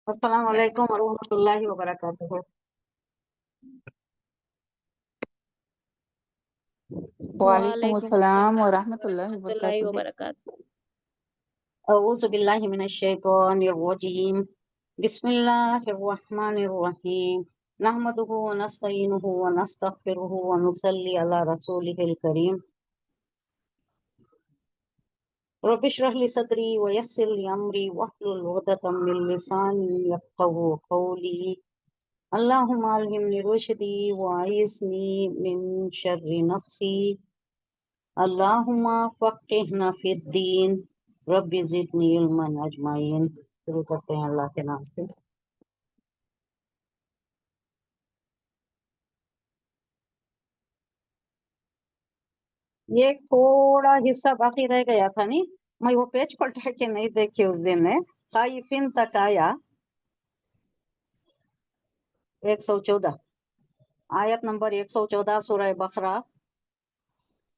अस्सलाम वालेकुम वरहमतुल्लाहि वबरकातुहू। वालेकुम वालेकुम अस्सलाम अस्सलाम वरहमतुल्लाहि वरहमतुल्लाहि वबरकातुहू। वबरकातुहू। अऊज़ु बिल्लाहि मिनश शैतानिर रजीम। बिस्मिल्लाहिर रहमानिर रहीम। नहमदुहु व नस्तईनुहु व नस्तगफिरुहु व नुसल्ली अला रसूलिहिल करीम। रब्बि इश्रह ली सदरी व यस्सिर ली अमरी वहलुल उक़दतम मिन लिसानी यफ़क़हू क़ौली। अल्लाहुम्मा अल्हिमनी रुश्दी व अईज़नी मिन शर्रि नफ्सी। अल्लाहुम्मा फ़क़्क़िहना फ़िद्दीन। रब्बि ज़िदनी इल्मन अजमाइन। शुरू करते हैं अल्लाह के नाम से। ये थोड़ा हिस्सा बाकी रह गया था, नहीं मैं वो पेज पलटा के नहीं देखी उस दिन में। खाइफिन तक आया 114, आयत नंबर 114 सूरह बकरा।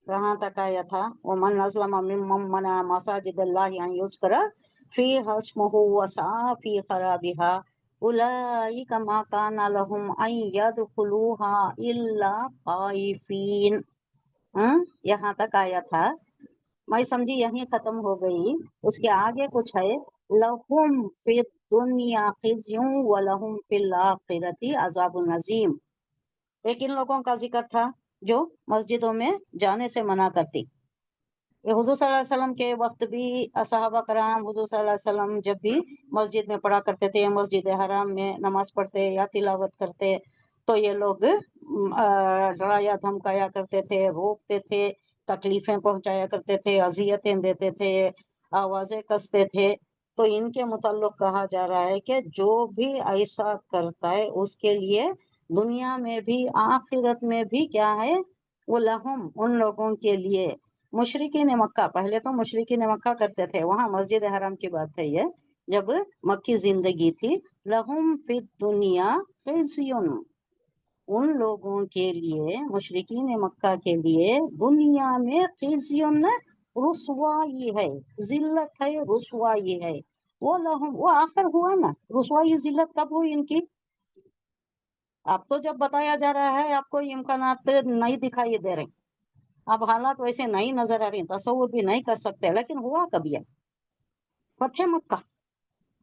कहाँ तक आया था? वमन अज़लम मिम्मन मना मसाजिदल्लाहि अन युज़करा फ़ीहा इस्मुहु वसअ फ़ी ख़राबिहा उलाइका मा काना लहुम अन यदखुलूहा इल्ला ख़ाइफ़ीन। यहाँ तक आया था। मैं समझी यहीं खत्म हो गई। उसके आगे कुछ है, लहुम फिद दुनिया खिज़्युन व लहुम फिल आखिरती अज़ाबुन अज़ीम। एक इन लोगों का जिक्र था जो मस्जिदों में जाने से मना करती। ये हुजूर सल्लल्लाहु अलैहि वसल्लम के वक्त भी असहाबा कराम हुजूर सल्लल्लाहु अलैहि वसल्लम जब भी मस्जिद में पढ़ा करते थे, मस्जिद हराम में नमाज पढ़ते या तिलावत करते, तो ये लोग डराया धमकाया करते थे, रोकते थे, तकलीफें पहुंचाया करते थे, अजियतें देते थे, आवाजें कसते थे। तो इनके मुताल्लिक कहा जा रहा है कि जो भी ऐसा करता है उसके लिए दुनिया में भी आखिरत में भी क्या है, वो लहुम उन लोगों के लिए। मुशरिकीन मक्का, पहले तो मुशरिकीन मक्का करते थे, वहां मस्जिद हराम की बात है ये, जब मक्की जिंदगी थी। लहुम फिद दुनिया खिज़्युन, उन लोगों के लिए, मुशरिकीन मक्का के लिए दुनिया में खिज़्युन रुसवाई है, जिल्लत है, रुसवाई है। वो लहुम, वो आखिर हुआ ना, रुसवाई जिल्लत कब हुई इनकी? अब तो जब बताया जा रहा है आपको इम्कानात नहीं दिखाई दे रहे, अब हालात वैसे नहीं नजर आ रही, तसव्वुर भी नहीं कर सकते, लेकिन हुआ कब ये? फतेह मक्का।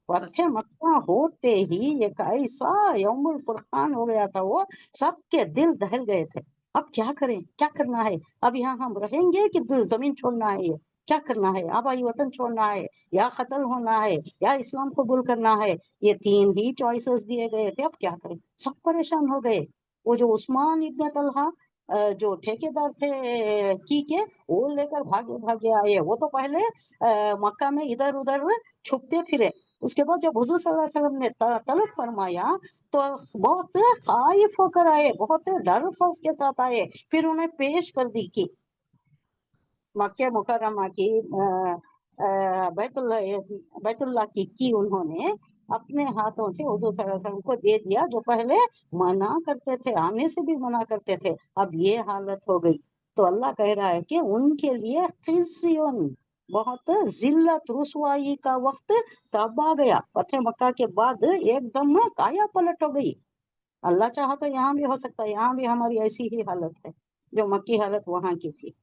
फतेह मक्का होते ही एक ऐसा यौमुल फुरकान हो गया था, वो सबके दिल दहल गए थे। अब क्या करें, क्या करना है? अब यहाँ हम रहेंगे कि जमीन छोड़ना है? ये क्या करना है? आबाई वतन छोड़ना है या कत्ल होना है या इस्लाम कबूल करना है? ये तीन ही चॉइसेस दिए गए थे। अब क्या करें? सब परेशान हो गए। वो जो उस्मान इब्न तलहा जो ठेकेदार थे की के, वो लेकर भागे भागे आए। वो तो पहले मक्का में इधर उधर छुपते फिरे। उसके बाद जब हुजूर सल्लल्लाहु अलैहि वसल्लम ने तलब फरमाया तो बहुत खाइफ होकर आए, बहुत डर खौफ के साथ आए। फिर उन्हें पेश कर दी कि मक्के मुकर्रमा की बैतुल्लाह की उन्होंने अपने हाथों से हुजूर सल्लल्लाहु अलैहि वसल्लम को दे दिया, जो पहले मना करते थे, आने से भी मना करते थे। अब ये हालत हो गई। तो अल्लाह कह रहा है कि उनके लिए खिज़्युन, बहुत जिल्लत रुसवाई का वक्त तब आ गया। फतेह मक्का के बाद एकदम काया पलट हो गई। अल्लाह चाहा तो यहाँ भी हो सकता है, यहाँ भी हमारी ऐसी ही हालत है जो मक्की हालत वहां की थी।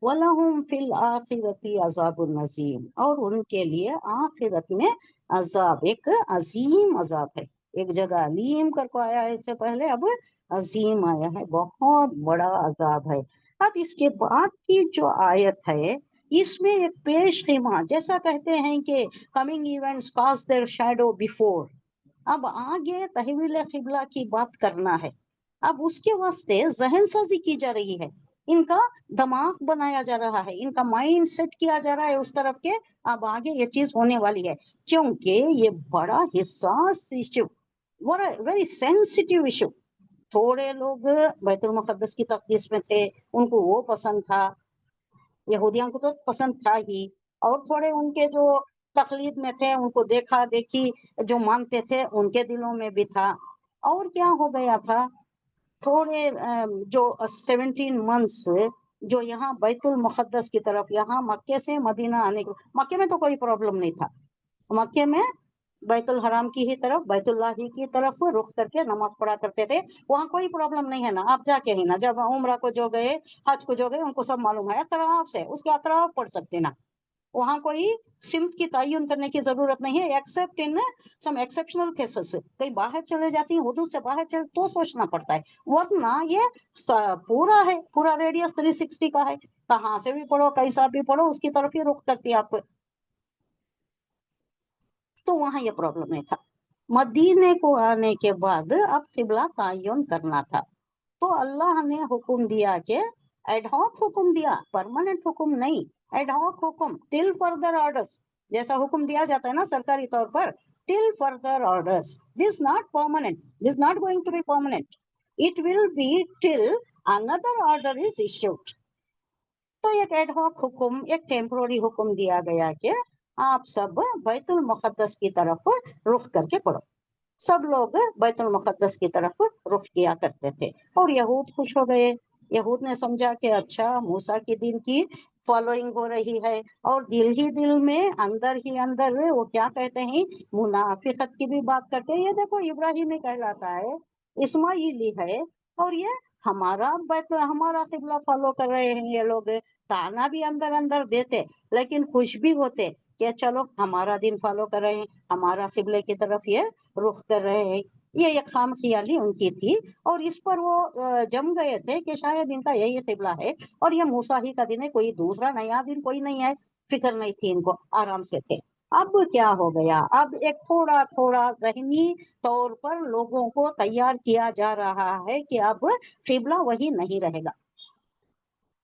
वलहुम फिल आखिरती अज़ाबुन अज़ीम, और उनके लिए आखिरत में अजाब, एक अजीम अजाब है। एक जगह अलीम करके आया है इससे पहले, अब अजीम आया है, बहुत बड़ा अजाब है। अब इसके बाद की जो आयत है, इसमें एक पेश ख़ीमा, जैसा कहते हैं कि coming events cast their shadow before. अब आगे तहवील क़िबला की बात करना है। अब उसके वास्ते जहन साजी की जा रही है, इनका दिमाग बनाया जा रहा है, इनका माइंड सेट किया जा रहा है उस तरफ के अब आगे ये चीज होने वाली है। क्योंकि ये बड़ा हिस्सास इशू, वेरी सेंसिटिव इशू। थोड़े लोग बैतुल मुक़द्दस की तक़दीस में थे, उनको वो पसंद था, यहूदियों को तो पसंद था ही, और थोड़े उनके जो तकलीद में थे, उनको देखा देखी जो मानते थे, उनके दिलों में भी था। और क्या हो गया था, थोड़े जो 17 मंथ्स जो यहाँ बैतुल मुक़द्दस की तरफ, यहाँ मक्के से मदीना आने को, मक्के में तो कोई प्रॉब्लम नहीं था। मक्के में बैतुल हराम की ही तरफ, बैतुल्लाह ही की तरफ रुख करके नमाज पढ़ा करते थे। वहाँ कोई प्रॉब्लम नहीं है ना, आप जाके ही ना, जब उम्रा को जो गए, हज को जो गए, उनको सब मालूम है, अतराफ से उसके अतराफ पढ़ सकते ना। वहाँ कोई सिमत की तयन करने की जरूरत नहीं है, except in some exceptional cases. कहीं बाहर चले जाती है, हुदूद से बाहर चले तो सोचना पड़ता है, वरना ये पूरा है, पूरा रेडियस 360 का है, कहाँ से भी पढ़ो, कैसा भी पढ़ो, उसकी तरफ ही रुख करती है आपको। तो वहां ये प्रॉब्लम नहीं था। मदीने को आने के बाद अब किबला तयन करना था, तो अल्लाह ने हुक्म दिया कि एडहॉक हुक्म दिया, परमानेंट हुक्म नहीं, एडहॉक हुक्म, टिल फर्दर ऑर्डर्स। जैसा हुक्म दिया जाता है ना सरकारी तौर पर, till further orders, this not permanent, this not going to be permanent, it will be till another order is issued. तो एक एडहॉक हुक्म, एक टेम्पोररी हुक्म दिया गया कि आप सब बैतुल मुकद्दस की तरफ रुख करके पढ़ो। सब लोग बैतुल मुकद्दस की तरफ रुख किया करते थे, और यहूद खुश हो गए। यहूद ने समझा कि अच्छा, मूसा के दिन की फॉलोइंग हो रही है, और दिल ही दिल में, अंदर ही अंदर वो क्या कहते हैं, मुनाफिकत की भी बात करते हैं। ये देखो, इब्राहिमी कहलाता है, इस्माइली है, और ये हमारा किबला फॉलो कर रहे हैं ये लोग। ताना भी अंदर अंदर देते, लेकिन खुश भी होते कि चलो हमारा दिन फॉलो कर रहे हैं, हमारा किबले की तरफ ये रुख कर रहे हैं। ये एक खाम ख्याली उनकी थी, और इस पर वो जम गए थे कि शायद इनका यही किबला है, और ये मूसा ही का दिन है, कोई दूसरा नया दिन कोई नहीं है। फिक्र नहीं थी इनको, आराम से थे। अब क्या हो गया, अब एक थोड़ा थोड़ा जहनी तौर पर लोगों को तैयार किया जा रहा है कि अब किबला वही नहीं रहेगा,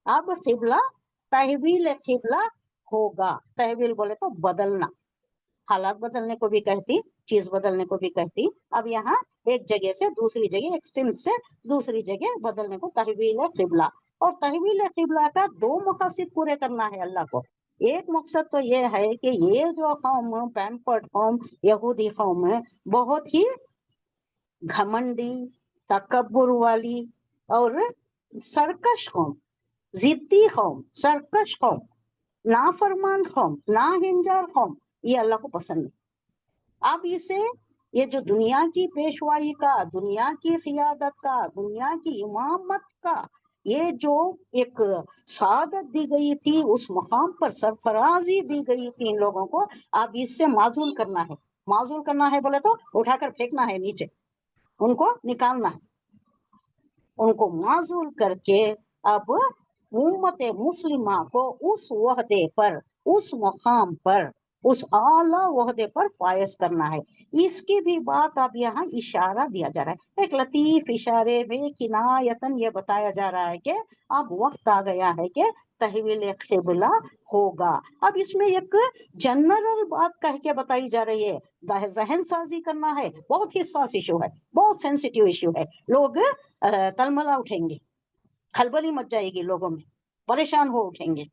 अब किबला तहवील किबला होगा। तहवील बोले तो बदलना, हालात बदलने को भी कहती, चीज बदलने को भी कहती। अब यहाँ एक जगह से दूसरी जगह, एक सिमत से दूसरी जगह बदलने को तहवील किबला। और तहवील किबला का दो मकसद पूरे करना है अल्लाह को। एक मकसद तो ये है कि ये जो कौम, पैम्पर्ड कौम, यहूदी कौम है, बहुत ही घमंडी, तकब्बुर वाली और सरकश कौम, जिद्दी कौम, सरकश कौम, नाफरमान कौम, नाहिंजार कौम, ये अल्लाह को पसंद नहीं। अब इसे, ये जो दुनिया की पेशवाई का, दुनिया की खियादत का, दुनिया की इमामत का, ये जो एक सादत दी गई थी, उस मकाम पर सरफराजी दी गई थी इन लोगों को, अब इससे माजूल करना है। माजूल करना है बोले तो उठाकर फेंकना है नीचे, उनको निकालना है। उनको माजूल करके अब उम्मत मुस्लिमा को उस वहदे पर, उस मकाम पर, उस आला वहदे पर फायज करना है। इसकी भी बात अब यहाँ इशारा दिया जा रहा है, एक लतीफ इशारे में किनायतन ये बताया जा रहा है कि अब वक्त आ गया है कि तहवील किबला होगा। अब इसमें एक जनरल बात कह के बताई जा रही है, जहन साजी करना है, बहुत ही सास इशू है, बहुत सेंसिटिव इशू है। लोग तलमला उठेंगे, खलबली मच जाएगी लोगों में, परेशान हो उठेंगे।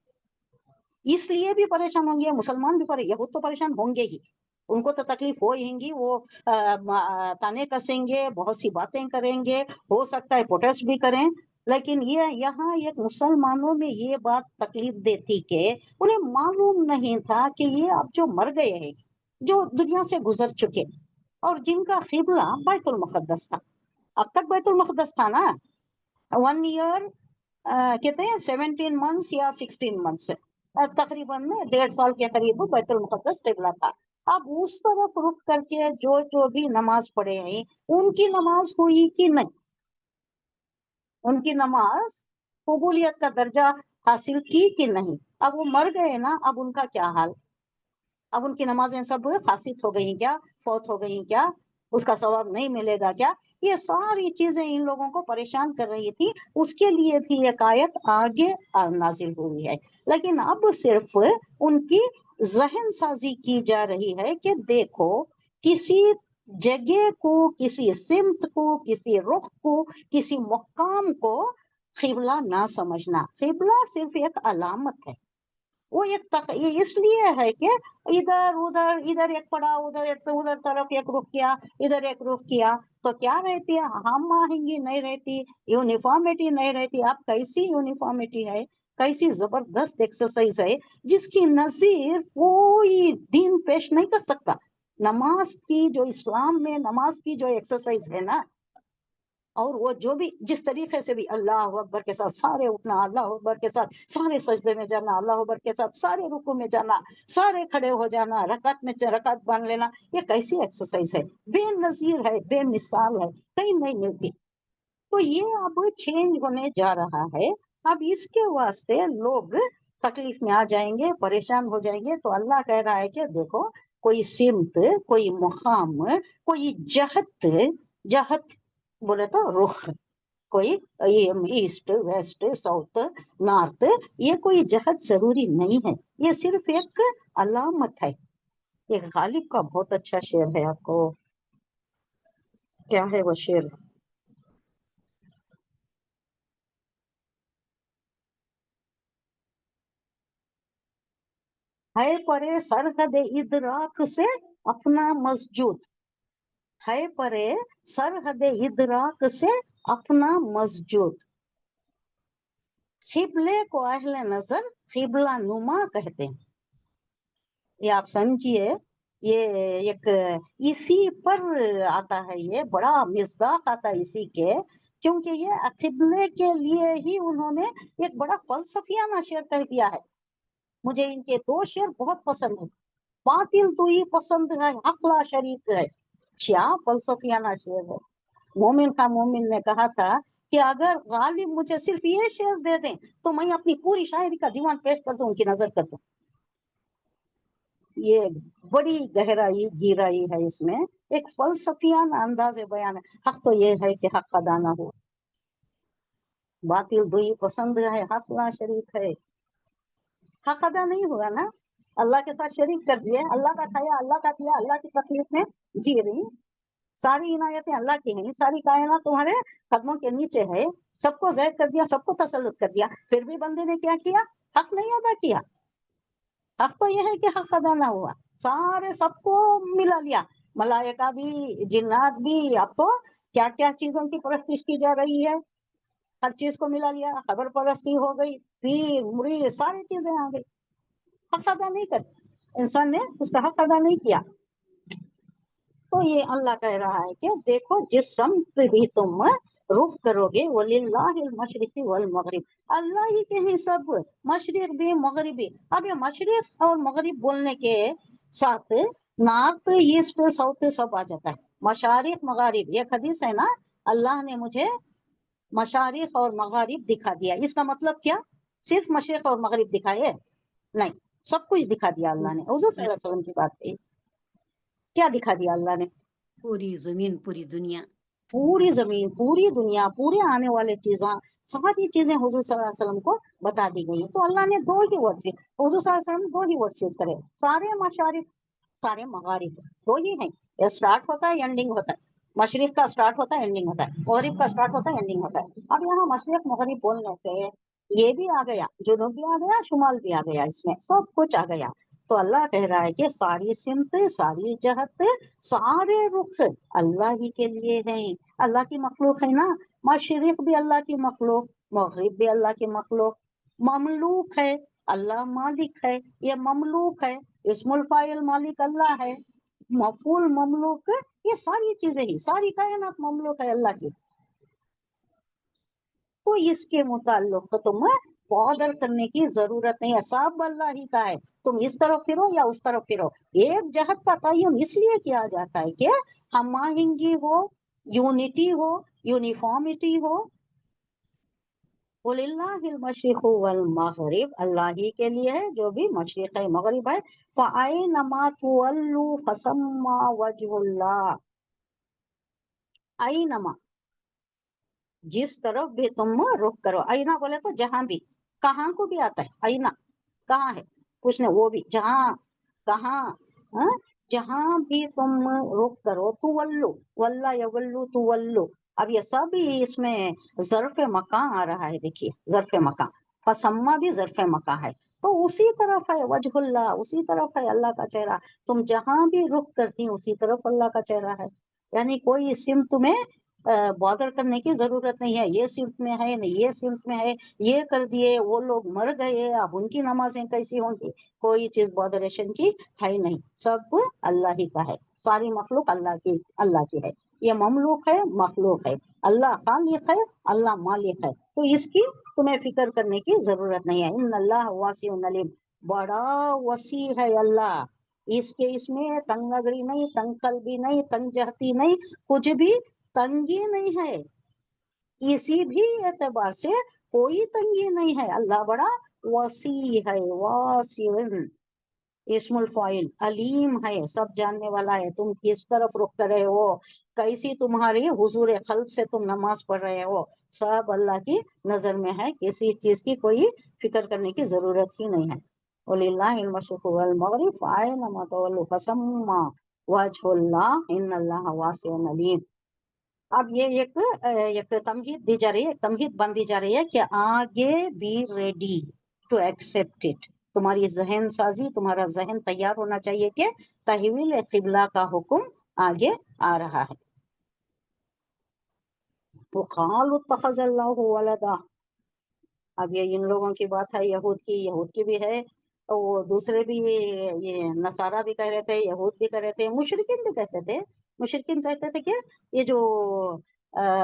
इसलिए भी परेशान होंगे मुसलमान भी, यहूद तो परेशान होंगे ही, उनको तो तकलीफ हो ही, वो ताने कसेंगे, बहुत सी बातें करेंगे, हो सकता है प्रोटेस्ट भी करें। लेकिन ये यहाँ एक मुसलमानों में ये बात तकलीफ देती कि उन्हें मालूम नहीं था कि ये अब जो मर गए हैं, जो दुनिया से गुजर चुके, और जिनका किबला बैतुल मुकद्दस था, अब तक बैतुल मुकद्दस था ना, 1 ईयर, कहते हैं 17 मंथ्स या 16 मंथ्स, तकरीबन 1.5 साल के करीब बैतुल मुकद्दस किबला था। अब उस तरफ रुख करके जो जो भी नमाज पढ़े हैं, उनकी नमाज हुई कि नहीं, उनकी नमाज कबूलियत का दर्जा हासिल की कि नहीं। अब वो मर गए ना, अब उनका क्या हाल, अब उनकी नमाजें सब फासिद हो गई क्या, फौत हो गई क्या, उसका सवाब नहीं मिलेगा क्या, ये सारी चीजें इन लोगों को परेशान कर रही थी। उसके लिए भी एक आयत आगे नाजिल हुई है, लेकिन अब सिर्फ उनकी जहन साजी की जा रही है कि देखो, किसी जगह को, किसी सिमत को, किसी रुख को, किसी मुकाम को किबला ना समझना। किबला सिर्फ एक अलामत है, वो ये इसलिए है कि इधर उधर, इधर एक पड़ा, उधर एक, उधर तरफ एक रुख किया, इधर एक रुख किया, तो क्या रहती है, हम आहंगी नहीं रहती, यूनिफॉर्मिटी नहीं रहती। आप कैसी यूनिफॉर्मिटी है, कैसी जबरदस्त एक्सरसाइज है, जिसकी नजीर कोई दिन पेश नहीं कर सकता। नमाज की जो इस्लाम में नमाज की जो एक्सरसाइज है ना, और वो जो भी जिस तरीके से भी अल्लाह अकबर के साथ सारे उठना, अल्लाह अकबर के साथ सारे सजदे में जाना, अल्लाह अकबर के साथ सारे रुकू में जाना, सारे खड़े हो जाना, रकात में रकात बांध लेना, ये कैसी एक्सरसाइज है, बेनजीर है, बेमिसाल है, कहीं नहीं मिलती। तो ये अब चेंज होने जा रहा है। अब इसके वास्ते लोग तकलीफ में आ जाएंगे, परेशान हो जाएंगे। तो अल्लाह कह रहा है कि देखो, कोई सिमत, कोई मुकाम, कोई जहत, जहत बोले तो रुख, कोई ईस्ट वेस्ट साउथ नॉर्थ, ये कोई जहत जरूरी नहीं है, ये सिर्फ एक अलामत है। ये गालिब का बहुत अच्छा शेर है, आपको क्या है वो शेर? है परे सरहद इदराक से अपना मस्जूद, है परे सरहद इदराक से अपना मस्जूद, खिबले को अहले नजर खिबला नुमा कहते हैं। ये आप समझिए, ये एक इसी पर आता है, ये बड़ा मिस्दाक आता है इसी के, क्योंकि ये खिबले के लिए ही उन्होंने एक बड़ा फलसफियाना शेर कह दिया है। मुझे इनके दो शेर बहुत पसंद है, बातिल तो ही पसंद है, अक्ला शरीक है। क्या फलसफियाना शेर है। मोमिन खां मोमिन ने कहा था कि अगर गालिब मुझे सिर्फ ये शेर दे दें तो मैं अपनी पूरी शायरी का दीवान पेश कर दूं, उनकी नजर कर दूं। ये बड़ी गहराई गहराई है इसमें, एक फलसफियाना अंदाज बयान है। हक तो ये है कि हक अदा ना हो, बातिल दुई पसंद है, हक ला शरीक है। हक अदा नहीं हुआ ना, अल्लाह के साथ शरीक कर दिए, अल्लाह का खाया, अल्लाह का किया, अल्लाह की तकलीफ में जी रही, सारी इनायतें अल्लाह की नहीं, सारी कायनात तुम्हारे कदमों के नीचे है, सबको जैद कर दिया, सबको तसल्लुत कर दिया, फिर भी बंदे ने क्या किया? हक नहीं अदा किया। हक तो यह है कि हक अदा ना हुआ, सारे सबको मिला लिया, मलाइका भी, जिन्नात भी। अब तो क्या क्या चीजों की परस्तिश की जा रही है, हर चीज को मिला लिया, खबर परस्ती हो गई, पीर मुरीद सारी चीजें आ गई। हक अदा नहीं कर, इंसान ने उसका हक अदा नहीं किया। तो ये अल्लाह कह रहा है कि देखो, जिस समत भी तुम रुख करोगे, वलिल्लाहिल मशरिकी वल मगरिब, अल्लाह ही के हैं सब, मशरिक भी मगरिब भी। अब ये मशरिक और मगरिब बोलने के साथ नॉर्थ ईस्ट साउथ सब आ जाता है, मशारिक मगारिब। ये हदीस है ना, अल्लाह ने मुझे मशारिक और मगारिब दिखा दिया, इसका मतलब क्या? सिर्फ मशरिक और मगरिब दिखाए? नहीं, सब कुछ दिखा दिया अल्लाह ने। हुजूर सल्लल्लाहु अलैहि वसल्लम की बात है, क्या दिखा दिया अल्लाह ने? पूरी जमीन, पूरी दुनिया, पूरी जमीन, पूरी दुनिया, पूरे आने वाले चीजें, सारी चीजें हुजूर सल्लल्लाहु अलैहि वसल्लम को बता दी गई। तो अल्लाह ने दो ही वर्ड, हुजूर सल्लल्लाहु अलैहि वसल्लम दो ही वर्ड यूज करे, सारे मशारिक सारे मगारिब, दो ही हैं। ये स्टार्ट होता है, एंडिंग होता है, मशरिक का स्टार्ट होता है, एंडिंग होता है, मगरिब का स्टार्ट होता है, एंडिंग होता है। अब यहाँ मशरिक मगरिब बोलने से ये भी आ गया, जुनूब भी आ गया, शुमाल भी आ गया, इसमें सब कुछ आ गया। तो अल्लाह कह रहा है कि सारी सिमत, सारी जहत, सारे रुख अल्लाह ही के लिए हैं, अल्लाह की मखलूक है ना। मशरिक भी अल्लाह की मखलूक, मगरिब भी अल्लाह की मखलूक, ममलूक है, अल्लाह मालिक है, ये ममलूक है, इस्मुल फाइल मालिक अल्लाह है, मफूल ममलूक, ये सारी चीजें ही, सारी कायनात ममलूक है अल्लाह की। तो इसके मुताल्लिक तुम बॉदर करने की जरूरत नहीं है, सब अल्लाह ही का है। तुम इस तरफ फिरो या उस तरफ फिरो, एक जहत का तयन इसलिए किया जाता है कि हम आहंगी हो, यूनिटी हो, यूनिफॉर्मिटी हो। वलिल्लाहिल मशरिक़ु वल मग़रिब, अल्लाह ही के लिए है जो भी मशरिक़ है मगरिब है। फ़अयनमा तुवल्लू फसम्मा वजहुल्लाह, अयनमा जिस तरफ भी तुम रुख करो, अयना बोले तो जहां भी, कहाँ को भी आता है अयना, कहाँ है कुछ ने, वो भी जहां, कहाँ, हाँ? जहां भी तुम रुख करो, तुवल्लू, वल्ला यवल्लू तुवल्लू। अब ये सब ही इसमें ज़र्फ़ मकान आ रहा है, देखिए ज़र्फ़ मकान, फसम्मा भी ज़र्फ़ मकान है। तो उसी तरफ है वजहुल्लाह, उसी तरफ है अल्लाह का चेहरा, तुम जहां भी रुख करती उसी तरफ अल्लाह का चेहरा है। यानी कोई सिम तुम्हें बॉदर करने की जरूरत नहीं है, ये सिर्फ में है नहीं, ये सिर्फ में है, ये कर दिए, वो लोग मर गए, अब उनकी नमाजें कैसी होंगी, कोई चीज बॉदरेशन की है नहीं, सब اللہ ہی کا ہے، ساری مخلوق اللہ کی ہے، یہ مملوک ہے مخلوق ہے، اللہ خالق ہے اللہ مالک ہے، تو اس کی تمہیں فکر کرنے کی ضرورت نہیں ہے۔ ان اللہ واسع علیم، بڑا وسیع ہے اللہ، اس میں تنگ نظری نہیں، تنگ قلبی نہیں، تنگ جہتی نہیں، کچھ بھی تنگی نہیں ہے، کسی بھی اعتبار سے کوئی تنگی نہیں ہے، اللہ بڑا وسیع ہے، واسع اسم الفاعل، علیم ہے، سب جاننے والا ہے، تم کس طرف رخ کر رہے ہو، کیسی تمہاری حضور قلب سے تم نماز پڑھ رہے ہو، سب اللہ کی نظر میں ہے، کسی چیز کی کوئی فکر کرنے کی ضرورت ہی نہیں ہے۔ وَلِلَّهِ الْمَشْرِقُ وَالْمَغْرِبُ فَأَيْنَمَا تُوَلُّوا فَثَمَّ وَجْهُ اللَّهِ إِنَّ اللَّهَ وَاسِعٌ عَلِيمٌ۔ اب یہ ایک تمہید دی جا رہی ہے، ایک تمہید بندی جا رہی ہے کہ آگے be ready to accept it, تمہاری ذہن سازی، تمہارا ذہن تیار ہونا چاہیے کہ تحویل قبلہ کا حکم آگے آ رہا ہے۔ وَقَالُوا اتَّخَذَ اللَّهُ وَلَدًا، اب یہ ان لوگوں کی بات ہے، یہود کی بھی ہے، اور وہ دوسرے بھی، یہ نصارہ بھی کہہ رہے تھے، یہود بھی کہہ رہے تھے، مشرکین بھی کہتے تھے، مشرکین کہتے تھے کہ یہ جو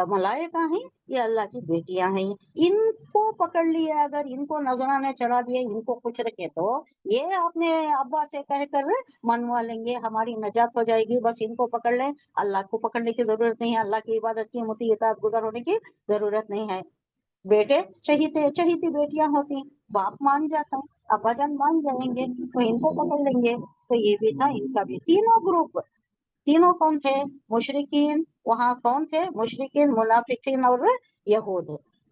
ملائکہ ہیں یہ اللہ کی بیٹیاں ہیں، ان کو پکڑ لیے، اگر ان کو نذرانے چڑھا دیے، ان کو کچھ رکھے تو یہ اپنے ابا سے کہہ کر منوا لیں گے، ہماری نجات ہو جائے گی، بس ان کو پکڑ لیں، اللہ کو پکڑنے کی ضرورت نہیں ہے، اللہ کی عبادت کی مطیع اطاعت گزار ہونے کی ضرورت نہیں ہے۔ بیٹے چہیتی بیٹیاں ہوتی، باپ مان جاتا ہے، ابا جان مان جائیں گے تو ان کو پکڑ لیں گے، تو یہ بھی تھا ان کا بھی تینوں گروپ۔ تینوں کون تھے؟ مشرکین، وہاں کون تھے؟ مشرکین، منافقین اور یہود۔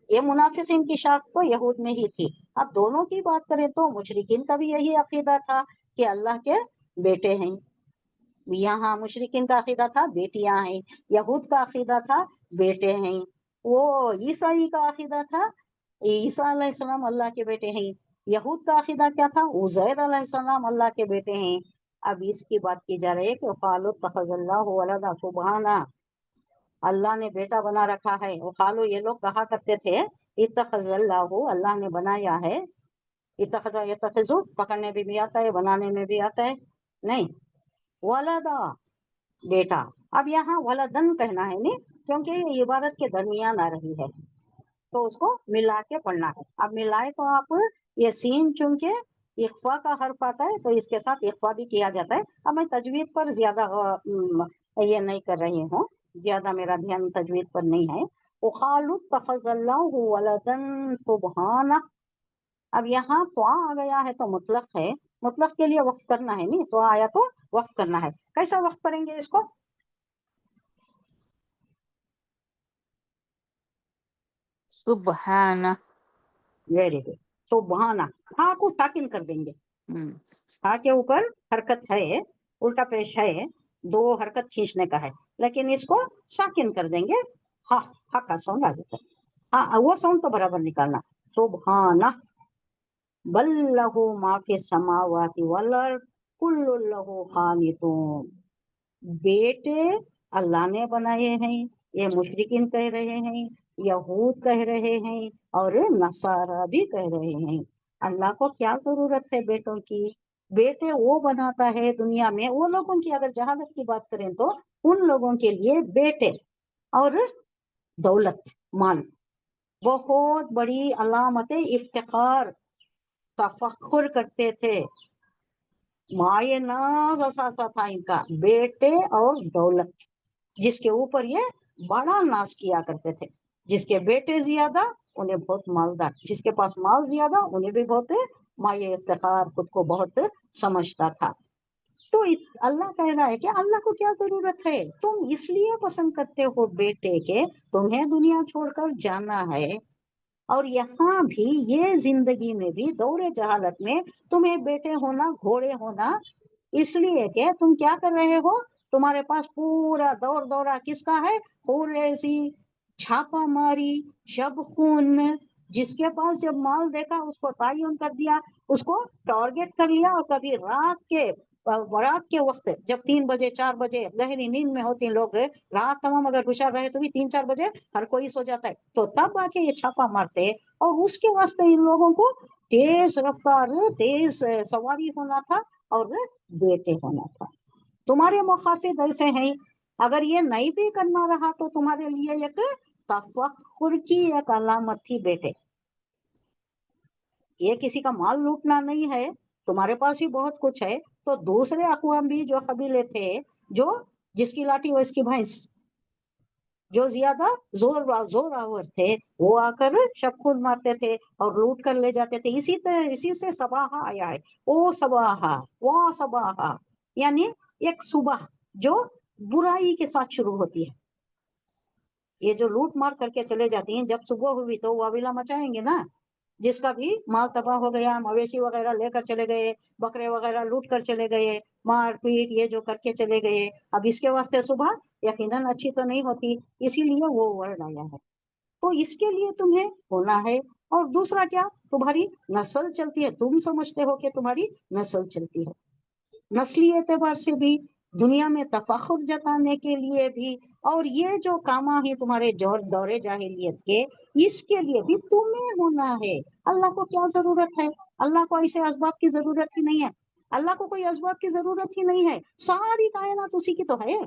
یہ منافقین کی شاخ تو یہود میں ہی تھی۔ اب دونوں کی بات کریں تو مشرکین کا بھی یہی عقیدہ تھا کہ اللہ کے بیٹے ہیں، یہاں مشرکین کا عقیدہ تھا بیٹیاں ہیں، یہود کا عقیدہ تھا بیٹے ہیں، وہ عیسائی کا عقیدہ تھا عیسیٰ علیہ السلام اللہ کے بیٹے ہیں، یہود کا عقیدہ کیا تھا؟ عزیر علیہ السلام اللہ کے بیٹے ہیں۔ اب اس کی بات کی جا رہی ہے کہ قالوا اتخذ اللہ ولدا، سبحانہ، اللہ نے بیٹا بنا رکھا ہے۔ قالوا، یہ لوگ کہا کرتے تھے، اتخذ اللہ، اللہ نے بنایا ہے، اتخذ یتخذ پکڑنے میں بھی آتا ہے، بنانے میں بھی آتا ہے، نہیں، ولدا بیٹا۔ اب یہاں ولدن کہنا ہے نہیں، کیونکہ یہ عبارت کے درمیان آ رہی ہے تو اس کو ملا کے پڑھنا ہے۔ اب ملائے تو آپ یہ سین چونکہ اخفا کا حرف آتا ہے تو اس کے ساتھ اخفا بھی کیا جاتا ہے۔ اب میں تجوید پر زیادہ یہ نہیں کر رہی ہوں، زیادہ میرا دھیان تجوید پر نہیں ہے۔ وقالوا اتخذ اللہ ولدا سبحانہ، اب یہاں تو آ گیا ہے تو مطلق ہے، مطلق کے لیے وقف کرنا ہے، نہیں تو آیا تو وقف کرنا ہے۔ کیسا وقف کریں گے اس کو؟ سبحانہ، ویری گڈ، سبحانہ، ہاں کو ساکن کر دیں گے، ہاں کے اوپر حرکت ہے، الٹا پیش ہے، دو حرکت کھینچنے کا ہے، لیکن اس کو ساکن کر دیں گے، ہاں، ہاں کا ساؤنڈ آ جاتا ہے، ہاں وہ ساؤنڈ تو برابر نکالنا، سبحانہ، بل لہ ما فی السماوات والارض کل لہ قانتون، بیٹے اللہ نے بنائے ہیں، یہ مشرکین کہہ رہے ہیں، یہود کہہ رہے ہیں، اور نصارہ بھی کہہ رہے ہیں۔ اللہ کو کیا ضرورت ہے بیٹوں کی؟ بیٹے وہ بناتا ہے دنیا میں، وہ لوگوں کی اگر جہالت کی بات کریں تو ان لوگوں کے لیے بیٹے اور دولت، مال بہت بڑی علامت افتخار، تفخر کرتے تھے، مائے ناز اثاثہ تھا ان کا، بیٹے اور دولت، جس کے اوپر یہ بڑا ناز کیا کرتے تھے، جس کے بیٹے زیادہ انہیں بہت مالدار، جس کے پاس مال زیادہ انہیں بھی بہت مائے افتخار، خود کو بہت سمجھتا تھا۔ تو اللہ کہہ رہا ہے کہ اللہ کو کیا ضرورت ہے، تم اس لیے پسند کرتے ہو بیٹے کے تمہیں دنیا چھوڑ کر جانا ہے، اور یہاں بھی یہ زندگی میں بھی دور جہالت میں تمہیں بیٹے ہونا، گھوڑے ہونا، اس لیے کہ تم کیا کر رہے ہو، تمہارے پاس پورا دور دورہ کس کا ہے؟ خریزی، چھاپا ماری، شب خون، جس کے پاس جب مال دیکھا اس کو تعین کر دیا، اس کو ٹارگٹ کر لیا، اور کبھی رات کے وقت جب 3 بجے 4 بجے گہری نیند میں ہوتے ہیں لوگ، رات تمام اگر ہوشیار رہے تو بھی 3-4 بجے ہر کوئی سو جاتا ہے، تو تب آ کے یہ چھاپا مارتے، اور اس کے واسطے ان لوگوں کو تیز رفتار، تیز سواری ہونا تھا اور بیٹے ہونا تھا۔ तुम्हारे मकासद ऐसे हैं, अगर ये नहीं भी करना रहा तो तुम्हारे लिए एक तफक्कुर की एक अलामत थी बेटे। ये किसी का माल लूटना नहीं है, तुम्हारे पास ही बहुत कुछ है, तो दूसरे अक़वाम भी जो कबीले थे, जो जिसकी लाठी वैसकी भैंस, जो ज्यादा जोरावर थे, वो आकर शब मारते थे और लूट कर ले जाते थे। इसी से सबाहा आया है। ओ सबाहा, वो सबाहा, यानी एक सुबह जो बुराई के साथ शुरू होती है। ये जो लूट मार करके चले जाती हैं, जब सुबह हुई तो वाविला मचाएंगे ना, जिसका भी माल तबाह हो गया, मवेशी वगैरह लेकर चले गए, बकरे वगैरह लूट कर चले गए, मार पीट ये जो करके चले गए, अब इसके वास्ते सुबह यकीनन अच्छी तो नहीं होती, इसीलिए वो वर्ड आया है। तो इसके लिए तुम्हें होना है। और दूसरा क्या, तुम्हारी नस्ल चलती है, तुम समझते हो कि तुम्हारी नस्ल चलती है, नस्ली एतबार से भी, दुनिया में तफाखुर जताने के लिए भी, और ये जो कामा है तुम्हारे दौरे जाहिलियत के, इसके लिए भी तुम्हें होना है। अल्लाह को क्या जरूरत है? अल्लाह को ऐसे असबाब की जरूरत ही नहीं है। अल्लाह को कोई असबाब की जरूरत ही नहीं है, सारी कायनात उसी की तो है।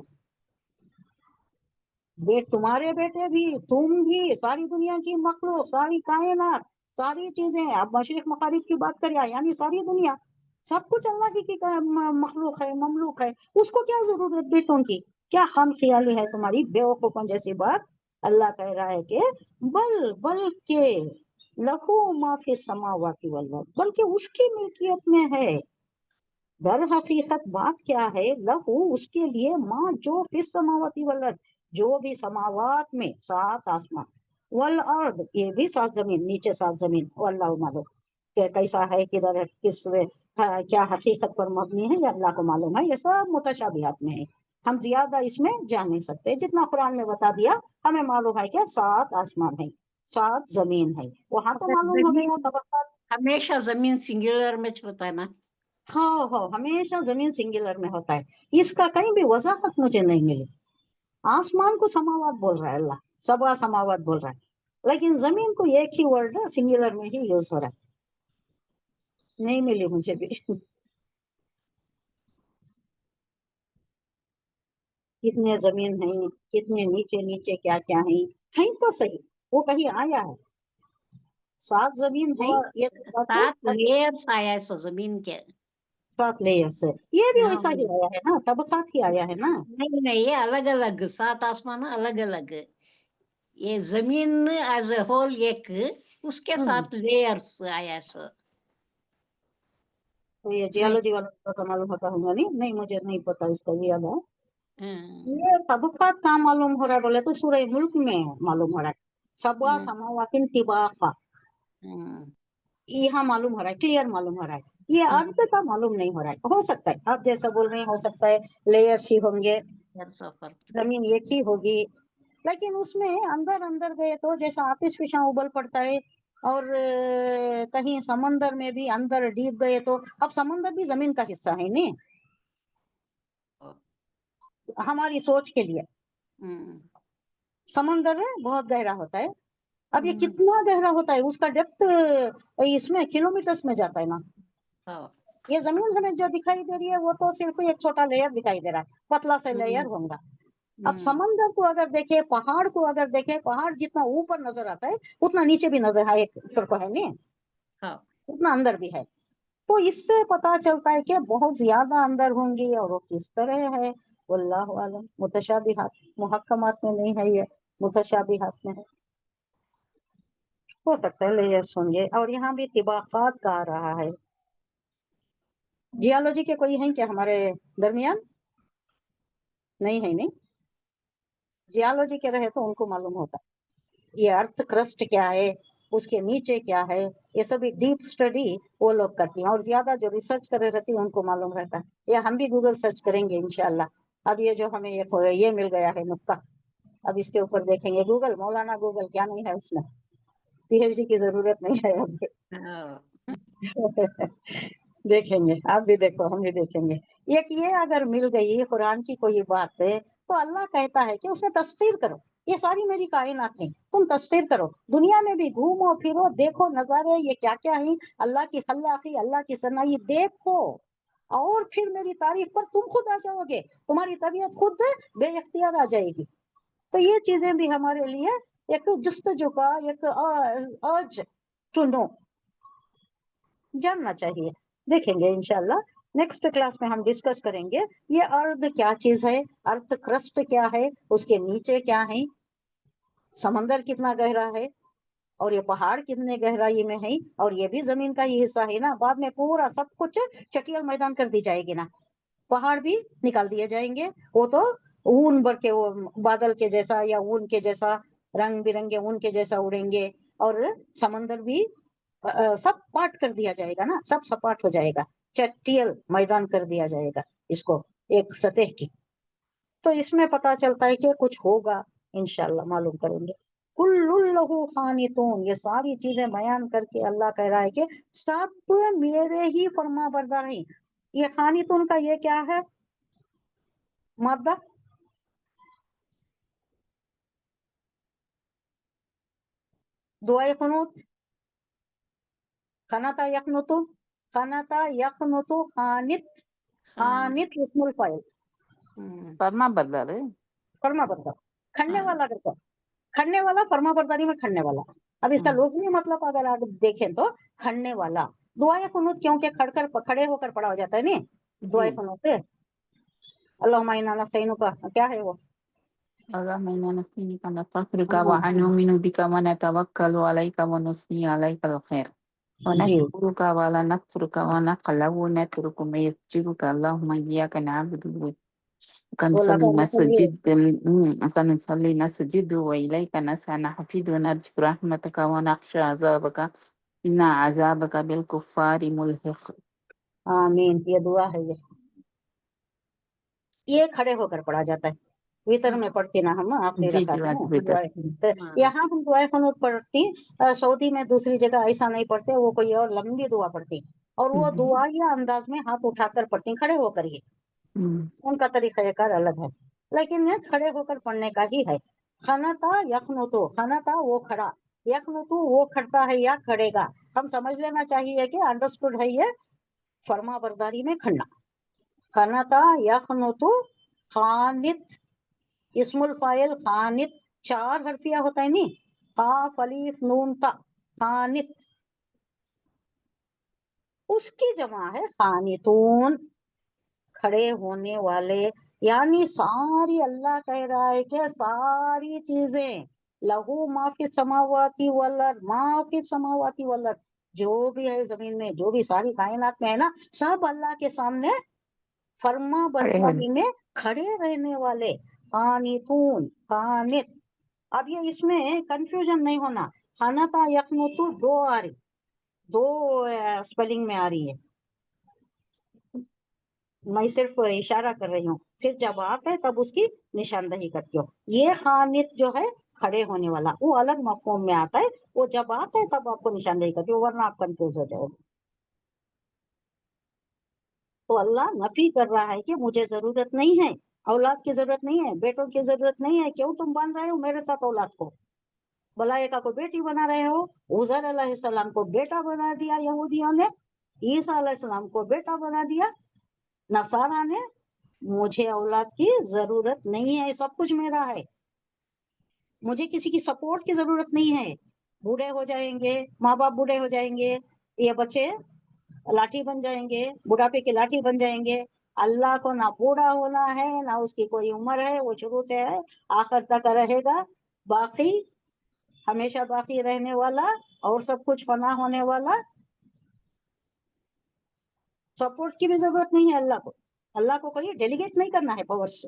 तुम्हारे बेटे भी, तुम भी, सारी दुनिया की मखलूक, सारी कायनात, सारी चीजें, अब मशरिक मगारिब की बात करें, यानी सारी दुनिया, सब कुछ अल्लाह की मखलूक है, ममलूक है। उसको क्या जरूरत बेटों की? क्या खाम ख्याली है तुम्हारी बेवकूफों जैसी बात? अल्लाह कह रहा है कि बल के लहू माफी समावाती वल्लर्द, बल्कि उसकी मिल्कियत में है। दर हकीकत बात क्या है, लहू उसके लिए, माँ जो फिस समावाती वल्लर्द, जो भी समावात में 7 आसमान, वल अर्द ये भी 7 जमीन, नीचे 7 जमीन, अल्लाह मालूम कि कैसा है, किधर है, क्या हकीकत पर मबनी है, ये अल्लाह को मालूम है। ये सब मुतशाबिहात में है, हम ज्यादा इसमें जा नहीं सकते। जितना कुरान में बता दिया हमें मालूम है कि 7 आसमान है, 7 जमीन है, वहां तो मालूम हो गया तबक्कात। हमेशा जमीन सिंगुलर में होता है ना। हाँ, हमेशा जमीन सिंगुलर में होता है, इसका कहीं भी वजाहत मुझे नहीं मिली। आसमान को समावात बोल रहा है अल्लाह, सबा समावात बोल रहा है, लेकिन जमीन को एक ही वर्ड सिंगुलर में ही यूज हो रहा है, नहीं मिली मुझे भी। कितने जमीन है, कितने नीचे नीचे क्या क्या है, कहीं तो सही वो कहीं आया है 7 जमीन है, ये तो 7 लेयर्स आया है सो जमीन के। 7 लेयर्स है, ये भी हाँ, वैसा ही आया है ना, तबकात ही आया है ना। नहीं ये अलग अलग 7 आसमान अलग अलग। ये जमीन एज ए होल एक, उसके 7 लेयर्स आया है सो। तो ये जियोलॉजी वाला तो मालूम होता होगा, नहीं मुझे नहीं पता इसका ये है। हाँ, ये तबकात कहाँ मालूम हो रहा है बोले तो सूरह मुल्क में मालूम हो रहा है, सबा समावातिन तिबाका, यहाँ मालूम हो रहा है, क्लियर मालूम हो रहा है। ये अर्थ का मालूम नहीं हो रहा है, हो सकता है आप जैसा बोल रहे हैं, हो सकता है लेयर्स ही होंगे, जमीन एक ही होगी, लेकिन उसमें अंदर अंदर गए तो जैसा आतिश फिशा उबल पड़ता है, और कहीं समंदर में भी अंदर डीप गए तो, अब समंदर भी जमीन का हिस्सा है नहीं हमारी सोच के लिए। समंदर बहुत गहरा होता है, अब ये कितना गहरा होता है, उसका डेप्थ इसमें किलोमीटर्स में जाता है ना। ये जमीन हमें जो दिखाई दे रही है वो तो सिर्फ एक छोटा लेयर दिखाई दे रहा है, पतला सा लेयर होगा। अब समंदर को अगर देखे, पहाड़ को अगर देखे, पहाड़ जितना ऊपर नजर आता है उतना नीचे भी नजर है, एक को है नहीं, उतना अंदर भी है। तो इससे पता चलता है कि बहुत ज्यादा अंदर होंगी, और वो किस तरह है वल्लाहु आलम। मुतशाबिहात, मुहक्कमात में नहीं है, ये मुतशाबिहात में है। हो सकता है लेयर्स होंगे, और यहाँ भी तिबाकात का आ रहा है। जियोलॉजी के कोई हैं क्या हमारे दरमियान? नहीं है, नहीं जियोलॉजी के रहे तो उनको मालूम होता ये अर्थ क्रस्ट क्या है, उसके नीचे क्या है, ये सभी डीप स्टडी वो लोग करती हैं, और ज्यादा जो रिसर्च करे रहती है उनको मालूम रहता है। ये हम भी गूगल सर्च करेंगे इंशाल्लाह। अब ये जो हमें ये मिल गया है नुक्ता, अब इसके ऊपर देखेंगे। गूगल, मौलाना गूगल क्या नहीं है उसमें, पीएचडी की जरूरत नहीं है अब। देखेंगे, आप भी देखो, हम भी देखेंगे। एक ये अगर मिल गई कुरान की कोई बात है, तो अल्लाह कहता है कि उसमें तस्वीर करो, ये सारी मेरी कायनात है, तुम तस्वीर करो, दुनिया में भी घूमो फिरो, देखो नजारे ये क्या क्या है, अल्लाह की खल्लाकी, अल्लाह की सनाई देखो, اور پھر میری تعریف پر تم خود آ جاؤ گے, تمہاری طبیعت خود بے اختیار آ جائے گی. تو یہ چیزیں بھی ہمارے لیے ایک جستجو کا ایک urge to know جاننا چاہیے. دیکھیں گے انشاءاللہ نیکسٹ کلاس میں ہم ڈسکس کریں گے یہ ارتھ کیا چیز ہے, ارتھ کرسٹ کیا ہے, اس کے نیچے کیا ہے, سمندر کتنا گہرا ہے, اور یہ پہاڑ کتنے گہرائی میں ہے, اور یہ بھی زمین کا ہی حصہ ہے نا. بعد میں پورا سب کچھ چٹیل میدان کر دی جائے گی نا, پہاڑ بھی نکال دیے جائیں گے, وہ تو اون بھر کے وہ بادل کے جیسا یا اون کے جیسا رنگ برنگے اون کے جیسا اڑیں گے, اور سمندر بھی سب پاٹ کر دیا جائے گا نا, سب سپاٹ ہو جائے گا, چٹیل میدان کر دیا جائے گا اس کو ایک سطح کی. تو اس میں پتا چلتا ہے کہ کچھ ہوگا انشاءاللہ معلوم کریں گے. کل لہو خانتون, یہ ساری چیزیں بیان کر کے اللہ کہہ رہا ہے کہ سب میرے ہی فرما بردار ہیں. یہ خانتون کا یہ کیا ہے مادہ, دعائے قنوت, خنتا یقنتو, خنتا یقنتو, خانت, خانت اسم الفاعل, فرما بردار ہے. فرما بردار, کھڑنے والا کرتا, کھڑنے والا فرما برداری میں کھڑنے والا. اب اس کا لغوی مطلب اگر آپ دیکھیں تو کھڑنے والا. دعائے قنوت کیونکہ کھڑے ہو کر پڑھا ہو جاتا ہے نا دعائے قنوت سے. اللہم انا نستعینک کا کیا ہے وہ, اللهم إنا نستعينك ونستغفرك ونؤمن بك ونتوكل عليك ونثني عليك الخير جی ونشكرك ولا نكفرك ونقلب ونترك ما يفجرك اللهم إياك نعبد وہ ونصلي لگا مسئلے. ونصلي نسجد وإليك نسعى نحفظ ونرجو رحمتك ونخشى عذابك إن عذابك بالكفار ملحق. آمین. یہ دعا ہے, یہ کھڑے ہو کر پڑھا جاتا ہے. ویتر میں پڑھتے نا ہم آخری جی رکعت آج میں بہتر. دعائے قنوت. یہاں ہم دعائے قنوت پڑھتی, سعودی میں دوسری جگہ ایسا نہیں پڑھتے, وہ کوئی اور لمبی دعا پڑھتی, اور وہ دعا یا انداز میں ہاتھ اٹھا کر پڑھتی کھڑے ہو کر ہی. ان کا طریقہ کار الگ ہے, لیکن یہ کھڑے ہو کر پڑھنے کا ہی ہے. خنتا یخنتو, خنتا وہ کھڑا, یخنتو وہ کھڑتا ہے یا کھڑے گا. ہم سمجھ لینا چاہیے کہ انڈرسٹوڈ ہے یہ فرما برداری میں کھڑنا. خنتا یخنتو, خانت اسم الفاعل, خانت 4 حرفیہ ہوتا ہے نی, قاف الف نون تا, خانت, اس کی جمع ہے خانتون, کھڑے ہونے والے. یعنی ساری, اللہ کہہ رہا ہے کہ ساری چیزیں لہو ما فی السماواتی والارض, ما فی السماواتی والارض, جو بھی ہے زمین میں, جو بھی ساری کائنات میں ہے نا, سب اللہ کے سامنے فرما برداری میں کھڑے رہنے والے. قانتون, قانت. اب یہ اس میں کنفیوژن نہیں ہونا, خنتا یخنتو دو آ رہی, دو اسپیلنگ میں آ رہی ہے, میں صرف اشارہ کر رہی ہوں. پھر جب آتا ہے تب اس کی نشاندہی کرتی ہوں. یہ خانت جو ہے کھڑے ہونے والا, وہ الگ مفہوم میں آتا ہے, وہ جب آتا ہے تب آپ کو نشاندہی کرتی ہوں, ورنہ آپ کنفیوز ہو جائے. تو اللہ نفی کر رہا ہے کہ مجھے ضرورت نہیں ہے, اولاد کی ضرورت نہیں ہے, بیٹوں کی ضرورت نہیں ہے. کیوں تم بن رہے ہو میرے ساتھ اولاد کو؟ ملائکہ کو بیٹی بنا رہے ہو, عزیر علیہ السلام کو بیٹا بنا دیا یہودیوں نے, عیسیٰ علیہ السلام کو بیٹا بنا دیا نصارہ نے. مجھے اولاد کی ضرورت نہیں ہے, سب کچھ میرا ہے. مجھے کسی کی سپورٹ کی ضرورت نہیں ہے. بوڑھے ہو جائیں گے, ماں باپ بوڑھے ہو جائیں گے, یہ بچے لاٹھی بن جائیں گے, بڑھاپے کی لاٹھی بن جائیں گے. اللہ کو نہ بوڑھا ہونا ہے, نہ اس کی کوئی عمر ہے, وہ شروع سے ہے آخر تک رہے گا, باقی, ہمیشہ باقی رہنے والا, اور سب کچھ فنا ہونے والا. سپورٹ کی بھی ضرورت نہیں ہے اللہ کو. اللہ کو کوئی ڈیلیگیٹ نہیں کرنا ہے پاور سے,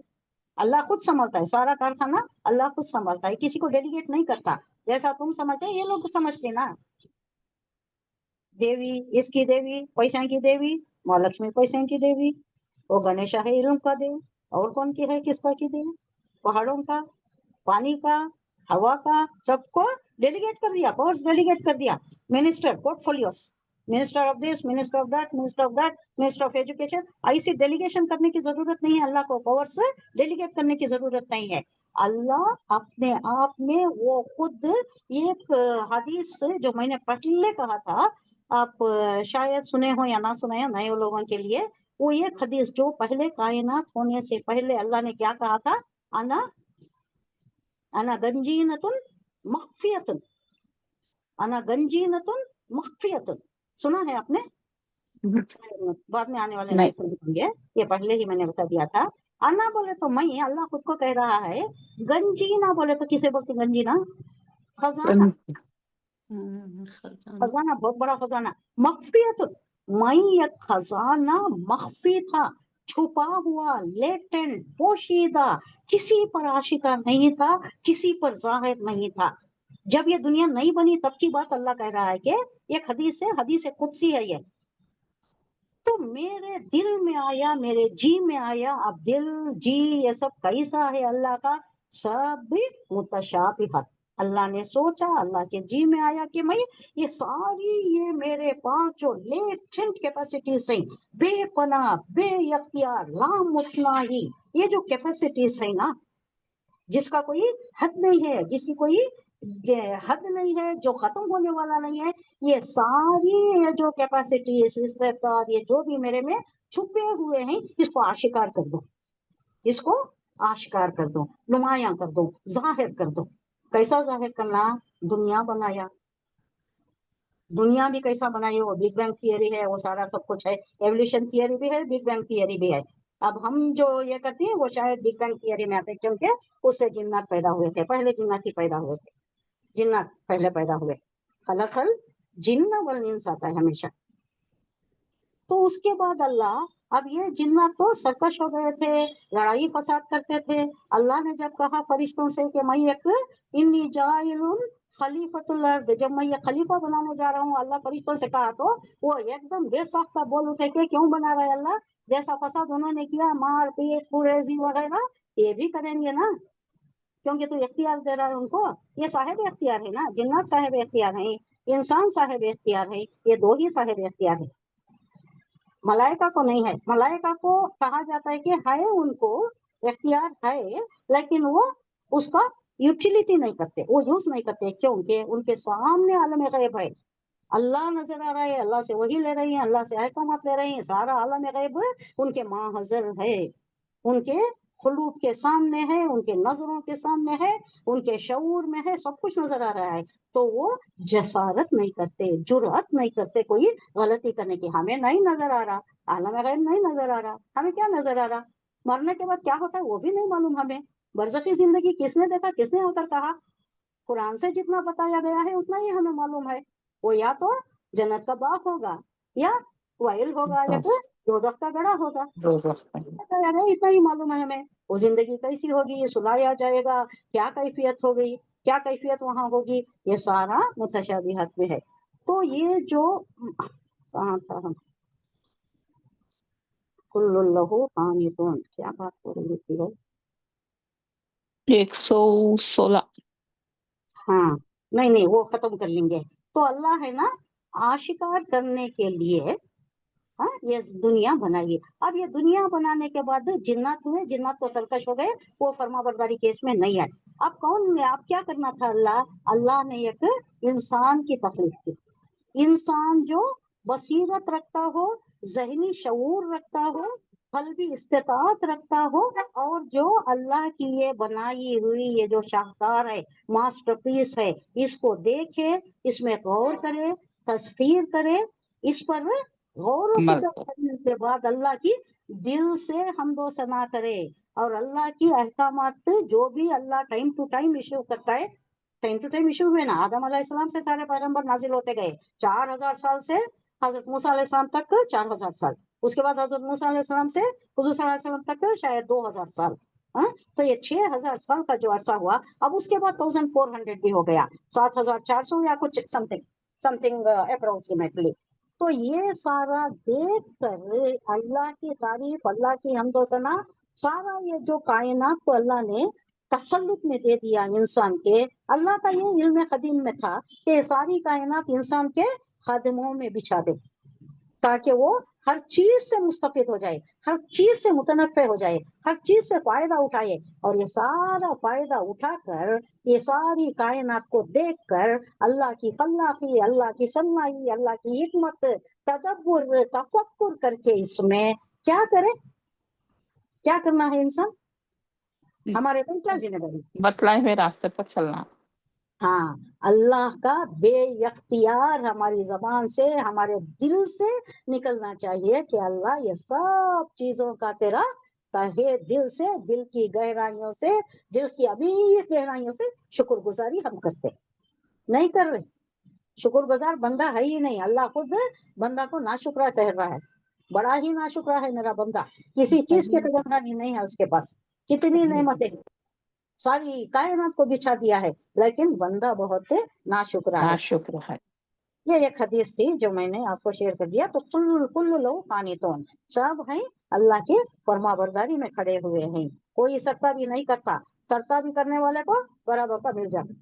اللہ خود سنبھالتا ہے سارا کارخانہ, اللہ خود سنبھالتا ہے, کسی کو ڈیلیگیٹ نہیں کرتا. جیسا تم سمجھتے یہ لوگ سمجھتے نا, دیوی, اس کی دیوی پیسوں کی دیوی, ماں لکشمی پیسوں کی دیوی, وہ گنیشا ہے علم کا دیو, اور کون کی ہے کس کا کی دیو؟ پہاڑوں کا, پانی کا, ہوا کا, سب کو ڈیلیگیٹ کر دیا, پاورز ڈیلیگیٹ کر دیا. Minister, port folios, minister of this, minister of that, minister of that, minister of education. ایسی ڈیلیگیشن کرنے کی ضرورت نہیں ہے اللہ کو, پاور سے ڈیلیگیٹ کرنے کی ضرورت نہیں ہے. اللہ اپنے آپ میں وہ خود, ایک حدیث جو میں نے پہلے کہا تھا, آپ شاید سنے ہو یا نہ سنے ہو, نئے لوگوں کے لیے, वो एक हदीस जो पहले कायनात होने से पहले अल्लाह ने क्या कहा था, अना गंजीनतुन मख्फियतुन, अना गंजीनतुन मख्फियतुन, सुना है आपने? बाद में आने वाले नहीं। नहीं समझेंगे, ये पहले ही मैंने बता दिया था। अना बोले तो मैं, अल्लाह खुद को कह रहा है। गंजीना बोले तो किसे बोलते गंजीना? खजाना, खजाना, बहुत बड़ा खजाना। मख्फियत, मैं एक खजाना मख्फी था, छुपा हुआ, लेटेंट, पोशीदा, किसी पर आशिकार नहीं था, किसी पर जाहिर नहीं था। जब ये दुनिया नहीं बनी तब की बात अल्लाह कह रहा है कि एक हदीस कुदसी है ये। तो मेरे दिल में आया, मेरे जी में आया। अब दिल जी ये सब कैसा है अल्लाह का? सब भी मुतशाबिहत। अल्लाह ने सोचा, अल्लाह के जी में आया कि मैं ये सारी, ये मेरे पास जो लेटेंट कैपेसिटीज है, बेपनाह, बेइख्तियार, लामुतनाही, ये जो कैपेसिटीज है ना, जिसका कोई हद नहीं है, जिसकी कोई हद नहीं है, जो खत्म होने वाला नहीं है, ये सारी ये जो कैपेसिटी, इस्तेतार, ये जो भी मेरे में छुपे हुए हैं, इसको आशिकार कर दो, इसको आशिकार कर दो, नुमायां कर दो, जाहिर कर दो। कैसा जाहिर करना? दुनिया बनाया, दुनिया भी कैसा बनाई? वो बिग बैंग थियरी है, वो सारा सब कुछ है। एवोल्यूशन थियरी भी है, बिग बैंग थियरी भी है। अब हम जो ये करते हैं वो शायद बिग बैंग थियरी में आते हैं, क्योंकि उससे जिन्नात पैदा हुए थे, पहले जिन्नात ही पैदा हुए थे, जिन्नात पहले पैदा हुए। खलकल जिन्न वल इंस आता है हमेशा। तो उसके बाद अल्लाह, अब ये जिन्नात तो सरकश हो गए थे, लड़ाई फसाद करते थे। अल्लाह ने जब कहा फरिश्तों से कि मैं एक इन्नी जाइलुन खलीफतुल अर्द, जब मैं ये खलीफा बनाने जा रहा हूँ, अल्लाह फरिश्तों से कहा, तो वो एकदम बेसाख्ता बोल उठे कि क्यों बना रहे अल्लाह? जैसा फसाद उन्होंने किया, मार पीट कुरेजी वगैरह, ये भी करेंगे ना, क्योंकि तू इख्तियार दे रहा है उनको। ये साहिब इख्तियार है ना, जिन्नात साहिब इख्तियार है, इंसान साहिब इख्तियार है, ये दो ही साहिब इख्तियार है, मलाइका को नहीं है। मलाइका को कहा जाता है कि है, उनको इख्तियार है, लेकिन वो उसका यूटिलिटी नहीं करते, वो यूज नहीं करते, क्योंकि उनके सामने आलम गैब है, अल्लाह नजर आ रहा है, अल्लाह से वही ले रही है, अल्लाह से अहकामात ले रही है, सारा आलम गैब उनके माहज़र है, उनके खुलूक के सामने है, उनके नजरों के सामने है, उनके शऊर में है, सब कुछ नजर आ रहा है। तो वो जसारत नहीं करते, जुर्अत नहीं करते कोई गलती करने की। हमें नहीं नजर आ रहा, आलम गैब नहीं नजर आ रहा, हमें क्या नजर आ रहा? मरने के बाद क्या होता है वो भी नहीं मालूम हमें। बरज़खी जिंदगी किसने देखा, किसने आकर कहा? कुरान से जितना बताया गया है उतना ही हमें मालूम है। वो या तो जन्नत का बाग होगा, या वाइल होगा, या फिर दोज़ख का गड़ा होगा, बताया गया, इतना ही मालूम है हमें। वो जिंदगी कैसी होगी, ये सुलाया जाएगा, क्या कैफियत होगी, क्या कैफियत वहां होगी, ये सारा मुतशाबिहात में है। तो ये जो कहाँ था हम, कुल्लुल्लाहु कानितून, क्या बात हो रही थी भाई? 116। हाँ, नहीं नहीं, वो खत्म कर लेंगे। तो अल्लाह है ना, आशिकार करने के लिए हाँ ये दुनिया बनाई। अब ये दुनिया बनाने के बाद जिन्नात हुए, जिन्नात तो सरकश हो गए, वो फर्माबरदारी केस में नहीं आए। अब कौन ने, अब क्या करना था? अल्लाह ने एक इंसान की तकलीफ की, इंसान जो बसीरत रखता हो, जहनी शऊर रखता हो, कल्बी इस्तिताअत रखता हो, और जो अल्लाह की ये बनाई हुई ये जो शाहकार है, मास्टरपीस है, इसको देखे, इसमें गौर करे, तस्खीर करे, इस पर गौर व अमल फिक्र करने के बाद अल्लाह की दिल से हमदो सना करे, और अल्लाह की अहकामात जो भी अल्लाह टाइम टू टाइम इश्यू करता है, टाइम टू टाइम इश्यू हुए ना। आदम अलैहिस्सलाम से सारे पैगंबर नाजिल होते गए, 4000 साल से हजरत मूसा अलैहिस्सलाम तक 4000 साल, उसके बाद हजरत मूसा अलैहिस्सलाम से हुजूर सल्लल्लाहु अलैहि वसल्लम तक शायद 2000 साल। हाँ, तो ये 6000 साल का जो अरसा हुआ, अब उसके बाद 1400 भी हो गया, 7400 या कुछ समथिंग समथिंग अप्रोक्सीमेटली। तो ये सारा देख कर अल्लाह की तारीफ, अल्लाह की हम्दो सना, सारा ये जो कायनात को अल्लाह ने तसल्लुत में दे दिया इंसान के। अल्लाह का ये इल्म कदीम में था कि सारी कायनात इंसान के खादिमों में बिछा दे, ताकि वो हर चीज से मुस्तफिद हो जाए, हर चीज से मुतनफ़े हो जाए, हर चीज से फायदा उठाए। और ये सारा फायदा उठाकर, ये सारी कायनात को देखकर अल्लाह की खल्लाकी, अल्लाह की सन्नाई, अल्लाह की हिकमत, तदब्बुर, तफक्कुर करके इसमें क्या करे, क्या करना है इंसान, हमारे तुम क्या जिम्मेदारी। बतलाए हुए रास्ते पर चलना। हाँ, अल्लाह का बेइख्तियार हमारी जबान से, हमारे दिल से निकलना चाहिए कि अल्लाह ये सब चीजों का तेरा तहे दिल से, दिल की गहराइयों से, दिल की अमीर गहराइयों से शुक्रगुजारी हम करते, नहीं कर रहे। शुक्रगुजार बंदा है ही नहीं, अल्लाह खुद बंदा को नाशुक्रा कह रहा है, बड़ा ही नाशुक्रा है मेरा बंदा, किसी चीज की कदरदानी नहीं है उसके पास, कितनी नेमतें सारी कायनात को बिछा दिया है, लेकिन बंदा बहुत नाशुक्रा है। नाशुक्र है। ये एक हदीस थी जो मैंने आपको शेयर कर दिया। तो कुल्लु लो कानितोन, सब हैं अल्लाह के फरमाबरदारी में खड़े हुए हैं, कोई सरता भी नहीं करता, सरता भी करने वाले को बराबर का मिल जाता,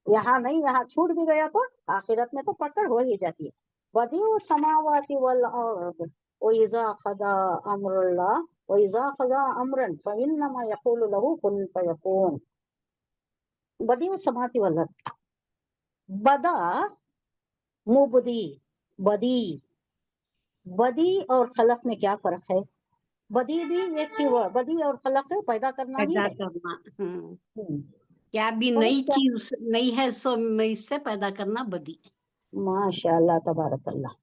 यहाँ नहीं, यहाँ छूट भी गया तो आखिरत में तो पकड़ हो ही जाती है। बदीउ समावाति वल अर्द व इज़ा क़दा अम्रुल्लाह व इज़ा क़दा अम्रन फ़इन्नमा यक़ूलु लहू कुन फ़यकून। बदीउ समावाति वल अर्द, बदा मुबदी, बदी, बदी और खलक में क्या फर्क है। बदी भी एक ही वर्ड, बदी और खलक पैदा करना ही पैदा है। करना। क्या भी और नई क्या, चीज नहीं है सो इससे पैदा करना बदी। माशाअल्लाह तबारकल्लाह,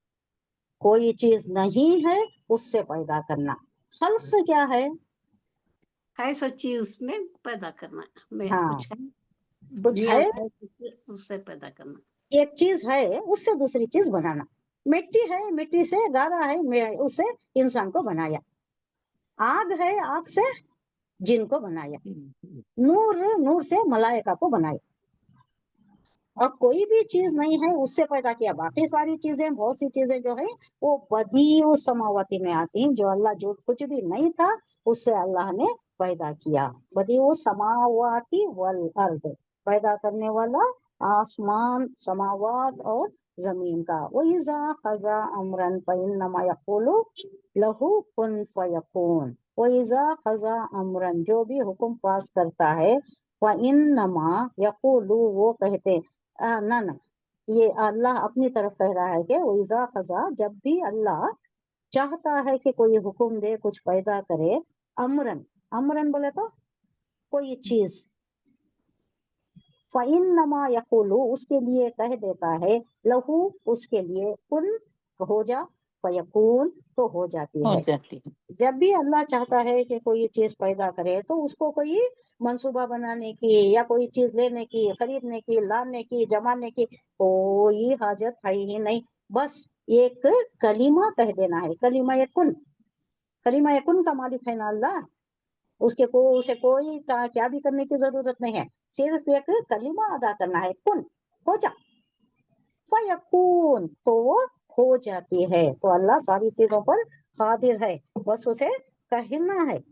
कोई चीज नहीं है उससे पैदा करना। खल्क क्या है सो चीज में पैदा करना, में हाँ, कुछ है, कुछ दुनिया है, में कुछ उससे पैदा करना। एक चीज है उससे दूसरी चीज बनाना। मिट्टी है, मिट्टी से गारा है, उससे इंसान को बनाया। आग है, आग से जिन को बनाया। नूर, नूर से मलाइका को बनाया। और कोई भी चीज नहीं है उससे पैदा किया। बाकी सारी चीजें, बहुत सी चीजें जो है वो बदीउ समावाती में आती हैं, जो अल्लाह जो कुछ भी नहीं था उससे अल्लाह ने पैदा किया। बदीउ समावाती वल अर्द, पैदा करने वाला आसमान, समावात और जमीन का। वो इज़ा क़ज़ा अमरन फ़इन्नमा यक़ूलु लहू कुन फ़यकून। वो इज़ा क़ज़ा अमरन, जो भी हुक्म पास करता है, फ़इन्नमा यक़ूलु, वो कहते ना ना, ये अल्लाह अपनी तरफ कह रहा है कि वो इज़ा क़ज़ा, जब भी अल्लाह चाहता है कि कोई हुक्म दे, कुछ पैदा करे, अमरन, अमरन बोले तो कोई चीज, फ़इन्नमा यक़ूलु, उसके लिए कह देता है, लहू, उसके लिए, कुन, हो जा, फ़यकून, तो हो जाती हो है। जाती है। जब भी अल्लाह चाहता है कि कोई चीज पैदा करे तो उसको कोई मंसूबा बनाने की या कोई चीज लेने की, खरीदने की, लाने की, जमाने की कोई हाजत है ही नहीं। बस एक कलीमा कह देना है, कलीमा यकुन, कलीमा यकुन का मालिक है ना अल्लाह, उसे कोई क्या भी करने की जरूरत नहीं है, सिर्फ एक कलीमा अदा करना है, कुन, हो जा, फयकून, तो वो हो जाती है। तो अल्लाह सारी चीजों पर कादिर है, बस उसे कहना है।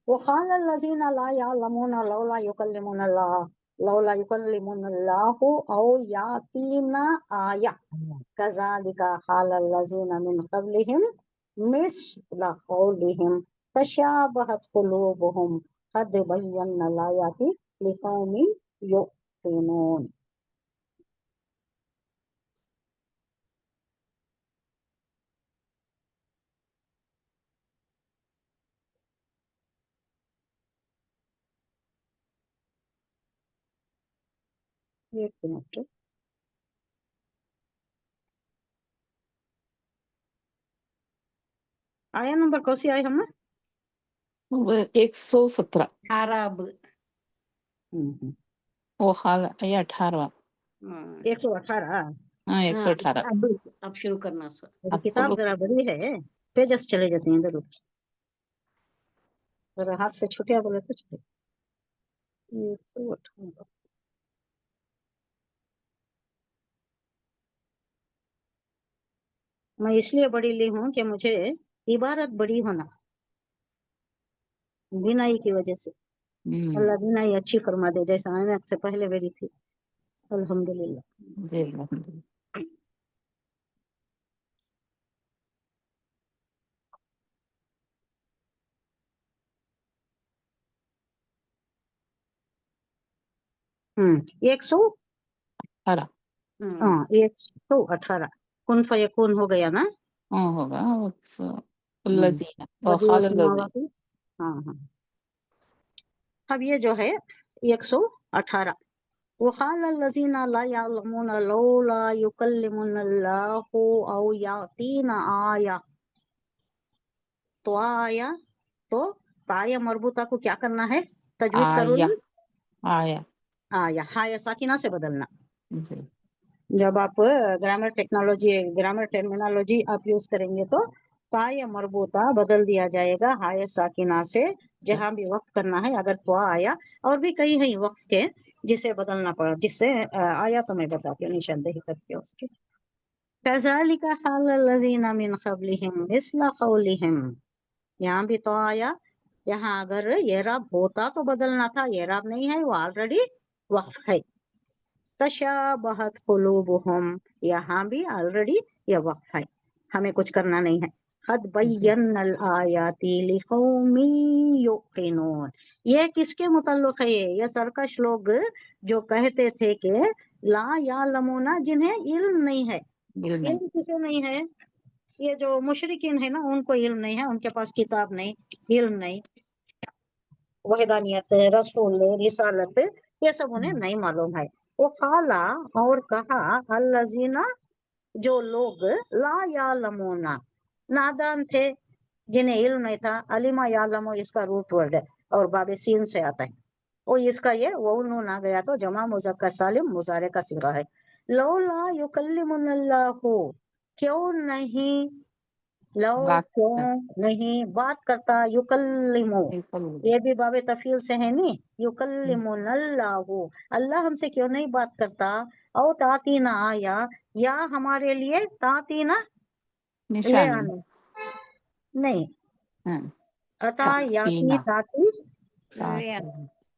वक़ाल लज़ीना ला यअलमूना लौला युकल्लिमुनल्लाहु औ यातीना आया कज़ालिका क़ालल लज़ीना मिन क़ब्लिहिम मिस्ल क़ौलिहिम तशाबहत क़ुलूबुहुम क़द बय्यना लायाति लिक़ौमिन युक़िनून। एक मिनट, आया नंबर कौन सी आई हमने? 117। अरब। वो खाल ये 18। 118। हाँ 118। अब शुरू करना सर। मेरी अब किताब फॉलो। जरा बड़ी है, पेजेस चले जाते हैं इधर उधर, जरा हाथ से छुटिया बोले तो छुटे। 118। मैं इसलिए बड़ी ली हूँ कि मुझे इबारत बड़ी होना, बिनाई की वजह से। अल्लाह बिनाई अच्छी फरमा दे, जैसा आयनक से पहले मेरी थी, अल्हम्दुलिल्लाह। जी अल्हम्दुलिल्लाह। हम्म, 118। हम्म, हाँ 118 कुन फयकून हो गया ना। ہوگا الذین بدیع وقال الذین. السماوات. ہاں ہاں. اب یہ جو ہے 118. وقال الذین لا يعلمون لولا يكلمنا الله او يأتينا آیہ. تو آیا تو تایا مربوطہ کو کیا کرنا ہے؟ تجوید کرو آیا گی. آیا آیا ہایا ساکنہ سے بدلنا. جی. جب آپ گرامر ٹرمینالوجی آپ یوز کریں گے تو تایا مربوطہ بدل دیا جائے گا ہایا ساکنہ سے جہاں بھی وقف کرنا ہے. اگر تو آیا اور بھی کئی ہیں وقف کے جسے بدلنا پڑا، جس سے آیا تو میں بتاتی ہوں نشاندہی کرتی ہوں اس کی. كذلك حال الذين من قبلهم مثل قولهم. یہاں بھی تو آیا. یہاں اگر یہ رب ہوتا تو بدلنا تھا، یہ رب نہیں ہے، وہ آلریڈی وقف ہے. تشابہت قلوبہم. یہاں بھی آلریڈی یہ وقف ہے، ہمیں کچھ کرنا نہیں ہے. قد بینا الآیات لقوم یوقنون. یہ کس کے متعلق ہے؟ یہ سرکش لوگ جو کہتے تھے کہ لا یعلمون، جنہیں علم نہیں ہے. علم علم کسے نہیں ہے؟ یہ جو مشرکین ہے نا، ان کو علم نہیں ہے، ان کے پاس کتاب نہیں، علم نہیں، وحدانیت، رسول، رسالت، یہ سب انہیں نہیں معلوم ہے. وہ قالا اور کہا الذین، جو لوگ لا یعلمون نادان تھے، جنہیں علم نہیں تھا. علما یعلم اس کا روٹ ورڈ ہے اور باب سین سے آتا ہے. اور اس کا یہ وہ نون آ گیا تو جمع مذکر سالم مضارع کا صیغہ ہے. لولا یکلمنا اللہ، کیوں نہیں، لو بات کیوں نہیں بات کرتا، یکلمو یہ بھی باب تفیل سے ہے نہیں. یکلمن اللہ، اللہ ہم سے کیوں نہیں بات کرتا. او تاتینا آیا، یا ہمارے لیے تاتینا لے نشانی. آنا نہیں. ہاں. عطا یاتی تاتی تاتی.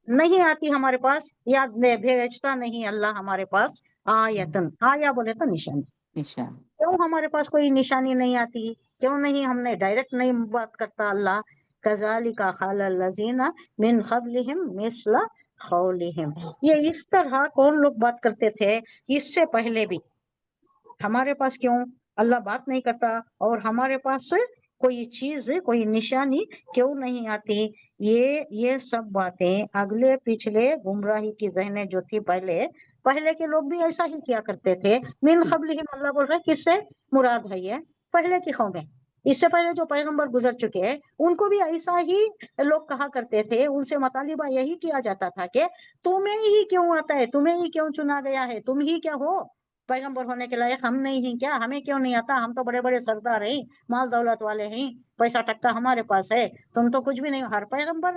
نہیں آتی ہمارے پاس، یا بھیجتا نہیں اللہ ہمارے پاس. آیتن، آیا بولے تو نشانی. نشانی. کیوں ہمارے پاس کوئی نشانی نہیں آتی؟ کیوں نہیں ہم نے ڈائریکٹ نہیں بات کرتا اللہ؟ کذالک قال الذین من قبلہم مثل قولہم. یہ اس طرح کون لوگ بات کرتے تھے اس سے پہلے بھی. ہمارے پاس کیوں اللہ بات نہیں کرتا اور ہمارے پاس کوئی چیز، کوئی نشانی کیوں نہیں آتی؟ یہ سب باتیں اگلے پچھلے گمراہی کی ذہنیں جو تھی پہلے کے لوگ بھی ایسا ہی کیا کرتے تھے. من قبلہم، اللہ بول رہے کس سے مراد ہے؟ یہ پہلے کی قومیں، اس سے پہلے جو پیغمبر گزر چکے ہیں ان کو بھی ایسا ہی لوگ کہا کرتے تھے. ان سے مطالبہ یہی کیا جاتا تھا کہ تمہیں ہی کیوں آتا ہے، تمہیں ہی کیوں چنا گیا ہے، تم ہی کیا ہو پیغمبر ہونے کے لائق، ہم نہیں ہیں کیا؟ ہمیں کیوں نہیں آتا؟ ہم تو بڑے بڑے سردار ہیں، مال دولت والے ہیں، پیسہ ٹکا ہمارے پاس ہے، تم تو کچھ بھی نہیں. ہر پیغمبر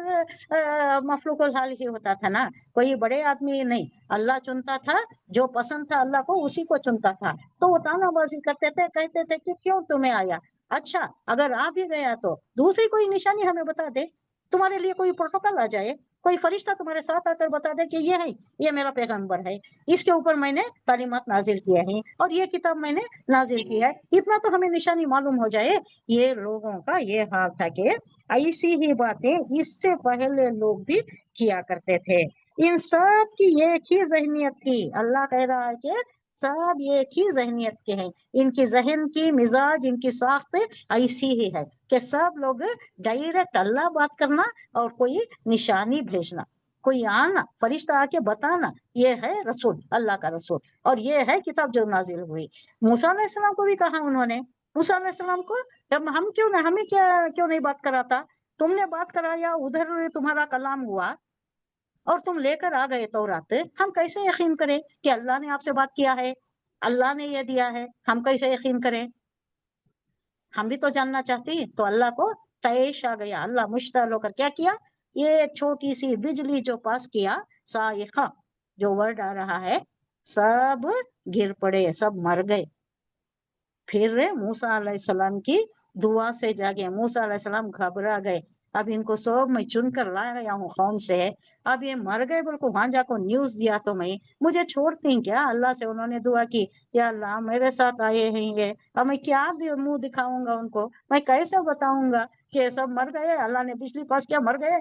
مخلوق الحال ہی ہوتا تھا نا، کوئی بڑے آدمی نہیں. اللہ چنتا تھا، جو پسند تھا اللہ کو اسی کو چنتا تھا. تو وہ تانا بازی کرتے تھے، کہتے تھے کہ کیوں تمہیں آیا؟ اچھا اگر آ بھی گیا تو دوسری کوئی نشانی ہمیں بتا دے، تمہارے لیے کوئی پروٹوکول آ جائے، کوئی فرشتہ تمہارے ساتھ آ کر بتا دے کہ یہ ہے، یہ میرا پیغمبر ہے، اس کے اوپر میں نے تعلیمات نازل کیے ہیں اور یہ کتاب میں نے نازل کی ہے، اتنا تو ہمیں نشانی معلوم ہو جائے. یہ لوگوں کا یہ حال تھا کہ ایسی ہی باتیں اس سے پہلے لوگ بھی کیا کرتے تھے. ان سب کی ایک ہی ذہنیت تھی. اللہ کہہ رہا ہے کہ سب ایک ہی ذہنیت کے ہیں. ان کی ذہن کی مزاج، ان کی ساخت ایسی ہی ہے کہ سب لوگ ڈائریکٹ اللہ بات کرنا اور کوئی نشانی بھیجنا، کوئی آنا، فرشتہ آ کے بتانا، یہ ہے رسول، اللہ کا رسول، اور یہ ہے کتاب جو نازل ہوئی. موسیٰ علیہ السلام کو بھی کہا انہوں نے، موسیٰ علیہ السلام کو ہم کیوں نہیں، ہمیں کیوں نہیں بات کراتا؟ تم نے بات کرایا، ادھر تمہارا کلام ہوا اور تم لے کر آ گئے تورات. ہم کیسے یقین کریں کہ اللہ نے آپ سے بات کیا ہے، اللہ نے یہ دیا ہے؟ ہم کیسے یقین کریں؟ ہم بھی تو جاننا چاہتے ہیں. تو اللہ کو طیش آ گیا. اللہ مشتعل ہو کر کیا کیا؟ یہ چھوٹی سی بجلی جو پاس کیا، صاعقہ جو ورڈ آ رہا ہے، سب گر پڑے، سب مر گئے. پھر موسیٰ علیہ السلام کی دعا سے جاگے. موسیٰ علیہ السلام گھبرا گئے، اب ان کو سب میں چن کر لا گیا ہوں قوم سے، اب یہ مر گئے بول کو وہاں جا کو نیوز دیا تو میں مجھے چھوڑتی ہیں کیا؟ اللہ سے انہوں نے دعا کی، یا اللہ میرے ساتھ آئے ہیں یہ، اب میں کیا منہ دکھاؤں گا ان کو، میں کیسے بتاؤں گا کہ سب مر گئے، اللہ نے بجلی پاس کیا مر گئے؟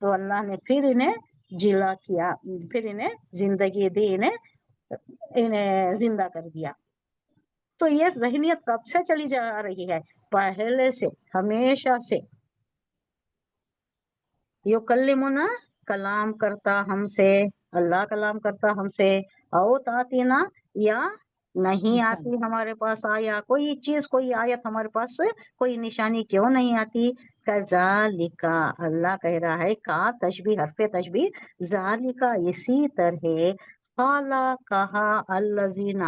تو اللہ نے پھر انہیں جلا کیا، پھر انہیں زندگی دی، انہیں زندہ کر دیا. تو یہ ذہنیت کب سے چلی جا رہی ہے؟ پہلے سے، ہمیشہ سے. یکلمنا، کلام کرتا ہم سے، اللہ کلام کرتا ہم سے. او تاتینا، یا نہیں آتی ہمارے پاس آیا کوئی چیز، کوئی آیت ہمارے پاس، کوئی نشانی کیوں نہیں آتی؟ کذالکا، اللہ کہہ رہا ہے کا تشبیہ، حرف تشبیہ، ذالکا اسی طرح، قالا کہا، الذین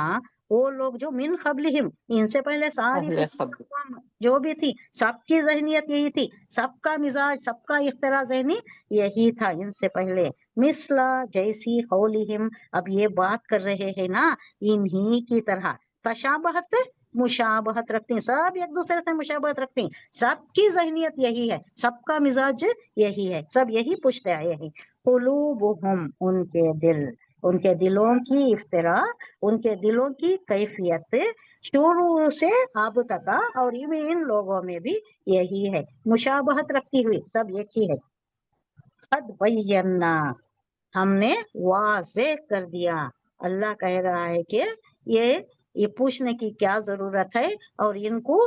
وہ لوگ جو من قبلہم ان سے پہلے ساری اہل پچھلی خبر. اقوام جو بھی تھی، سب کی ذہنیت یہی تھی، سب کا مزاج، سب کا اختراع ذہنی یہی تھا ان سے پہلے. مثلا، جیسی قولہم، اب یہ بات کر رہے ہیں نا انہی کی طرح. تشابہت، مشابہت رکھتی ہیں، سب ایک دوسرے سے مشابہت رکھتی ہیں، سب کی ذہنیت یہی ہے، سب کا مزاج یہی ہے، سب یہی پوچھتے آئے ہیں. قلوبہم، ان کے دل، ان کے دلوں کی افتراء، ان کے دلوں کی کیفیت شروع سے اب تک، اور ان لوگوں میں بھی یہی ہے، مشابہت رکھتی ہوئی، سب ایک ہی ہے. قد بینا، ہم نے واضح کر دیا. اللہ کہہ رہا ہے کہ یہ پوچھنے کی کیا ضرورت ہے، اور ان کو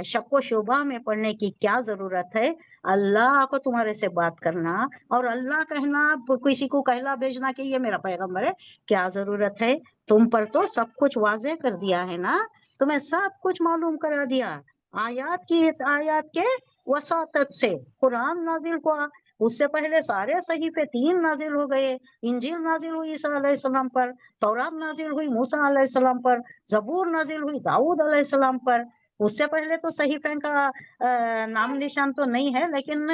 شک و شبہ میں پڑنے کی کیا ضرورت ہے؟ اللہ کو تمہارے سے بات کرنا اور اللہ کہنا، کسی کو کہلا بھیجنا کہ یہ میرا پیغمبر ہے، کیا ضرورت ہے؟ تم پر تو سب کچھ واضح کر دیا ہے نا، تمہیں سب کچھ معلوم کرا دیا. آیات کے وساطت سے قرآن نازل ہوا. اس سے پہلے سارے صحیفے 3 نازل ہو گئے. انجیل نازل ہوئی عیسیٰ علیہ السلام پر، تورات نازل ہوئی موسیٰ علیہ السلام پر، زبور نازل ہوئی داؤد علیہ السلام پر. اس سے پہلے تو صحیفے کا نام نشان تو نہیں ہے، لیکن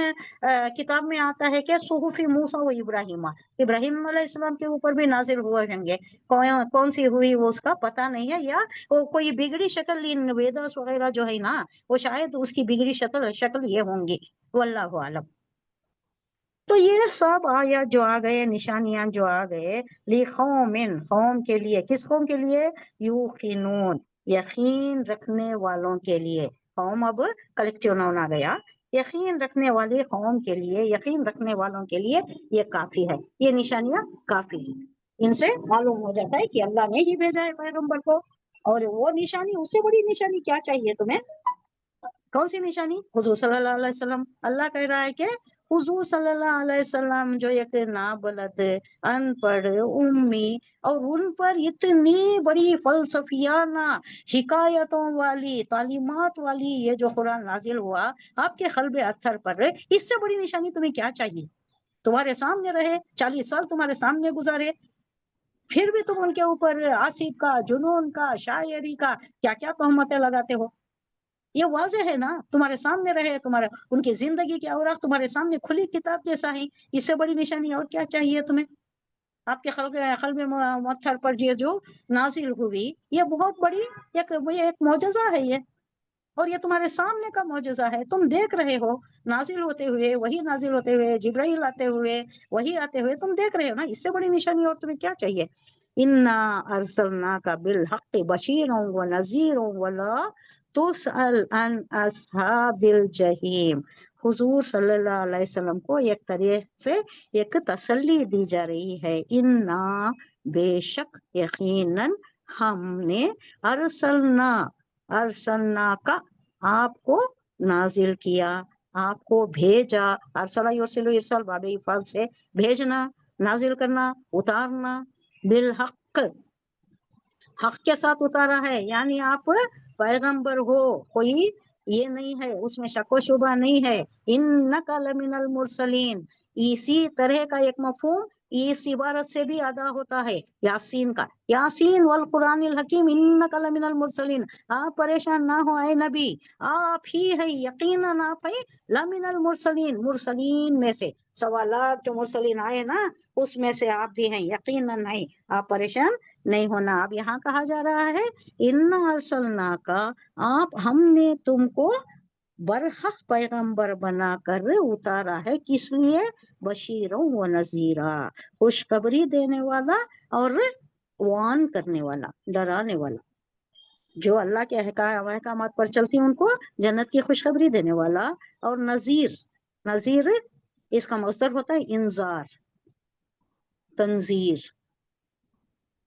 کتاب میں آتا ہے کہ صحف موسیٰ و ابراہیم، ابراہیم علیہ السلام کے اوپر بھی نازل ہوئے ہوں گے. کون سی ہوئی وہ اس کا پتہ نہیں ہے، یا وہ کوئی بگڑی شکل، ان ویداس وغیرہ جو ہے نا، وہ شاید اس کی بگڑی شکل یہ ہوں گی، واللہ عالم. تو یہ سب آیات جو آ گئے، نشانیاں جو آ گئے، لِقَوْمٍ، قوم کے لیے. کس قوم کے لیے؟ یوقنون، یقین رکھنے والوں کے لیے. قوم اب کلیکٹیو نون آ گیا. یقین رکھنے والی قوم کے لیے، یقین رکھنے والوں کے لیے یہ کافی ہے، یہ نشانیاں کافی ہیں. ان سے معلوم ہو جاتا ہے کہ اللہ نے ہی بھیجا ہے پیغمبر کو. اور وہ نشانی، اس سے بڑی نشانی کیا چاہیے تمہیں؟ کون سی نشانی؟ حضور صلی اللہ علیہ وسلم. اللہ کہہ رہا ہے کہ حضور صلی اللہ علیہ وسلم جو ایک نابلد، ان پڑھ، امی، اور ان پر اتنی بڑی فلسفیانہ حکایتوں والی، تعلیمات والی یہ جو قرآن نازل ہوا آپ کے قلب اطہر پر، اس سے بڑی نشانی تمہیں کیا چاہیے؟ تمہارے سامنے رہے، 40 سال تمہارے سامنے گزارے، پھر بھی تم ان کے اوپر عاصف کا، جنون کا، شاعری کا کیا کیا تہمتیں لگاتے ہو. یہ واضح ہے نا، تمہارے سامنے رہے، تمہارے ان کی زندگی کے اوراق تمہارے سامنے کھلی کتاب جیسا ہے. اس سے بڑی نشانی اور کیا چاہیے تمہیں؟ آپ کے قلب مطہر پر یہ جو نازل ہوئی، یہ بہت بڑی ایک معجزہ ہے یہ، اور یہ تمہارے سامنے کا معجزہ ہے، تم دیکھ رہے ہو نازل ہوتے ہوئے، وہی نازل ہوتے ہوئے، جبرائیل آتے ہوئے، وہی آتے ہوئے، تم دیکھ رہے ہو نا. اس سے بڑی نشانی اور تمہیں کیا چاہیے؟ انا ارسلناک بالحق بشیرا ونذیرا ولا تسأل عن اصحاب الجحیم. حضور صلی اللہ علیہ وسلم کو ایک طرح سے ایک تسلی دی جا رہی ہے. انا، بے شک، یقیناً ہم نے، ارسلنا کا، آپ کو نازل کیا، آپ کو بھیجا. ارسلہ یرسلو ارسال، باب افعال سے بھیجنا، نازل کرنا، اتارنا. بالحق، حق کے ساتھ اتارا ہے، یعنی آپ پیغمبر ہو، کوئی یہ نہیں ہے، اس میں شک و شبہ نہیں ہے. انک لمن المرسلین، اسی طرح کا ایک مفہوم اس عبارت سے بھی ادا ہوتا ہے یاسین کا. یاسین والقرآن الحکیم انک لمن المرسلین. آپ پریشان نہ ہو اے نبی، آپ ہی ہے، یقیناً آپ ہے لمن المرسلین، مرسلین میں سے. سوالات جو مرسلین آئے نا اس میں سے آپ بھی ہیں، یقیناً ہیں، آپ پریشان نہیں ہونا. اب یہاں کہا جا رہا ہے انا ارسلناک، آپ، ہم نے تم کو برحق پیغمبر بنا کر اتارا ہے. کس لیے؟ بشیرا و نذیرا، خوشخبری دینے والا اور وان کرنے والا، ڈرانے والا. جو اللہ کے احکامات پر چلتی ہیں ان کو جنت کی خوشخبری دینے والا. اور نذیر، نذیر اس کا مصدر ہوتا ہے انذار، تنذیر،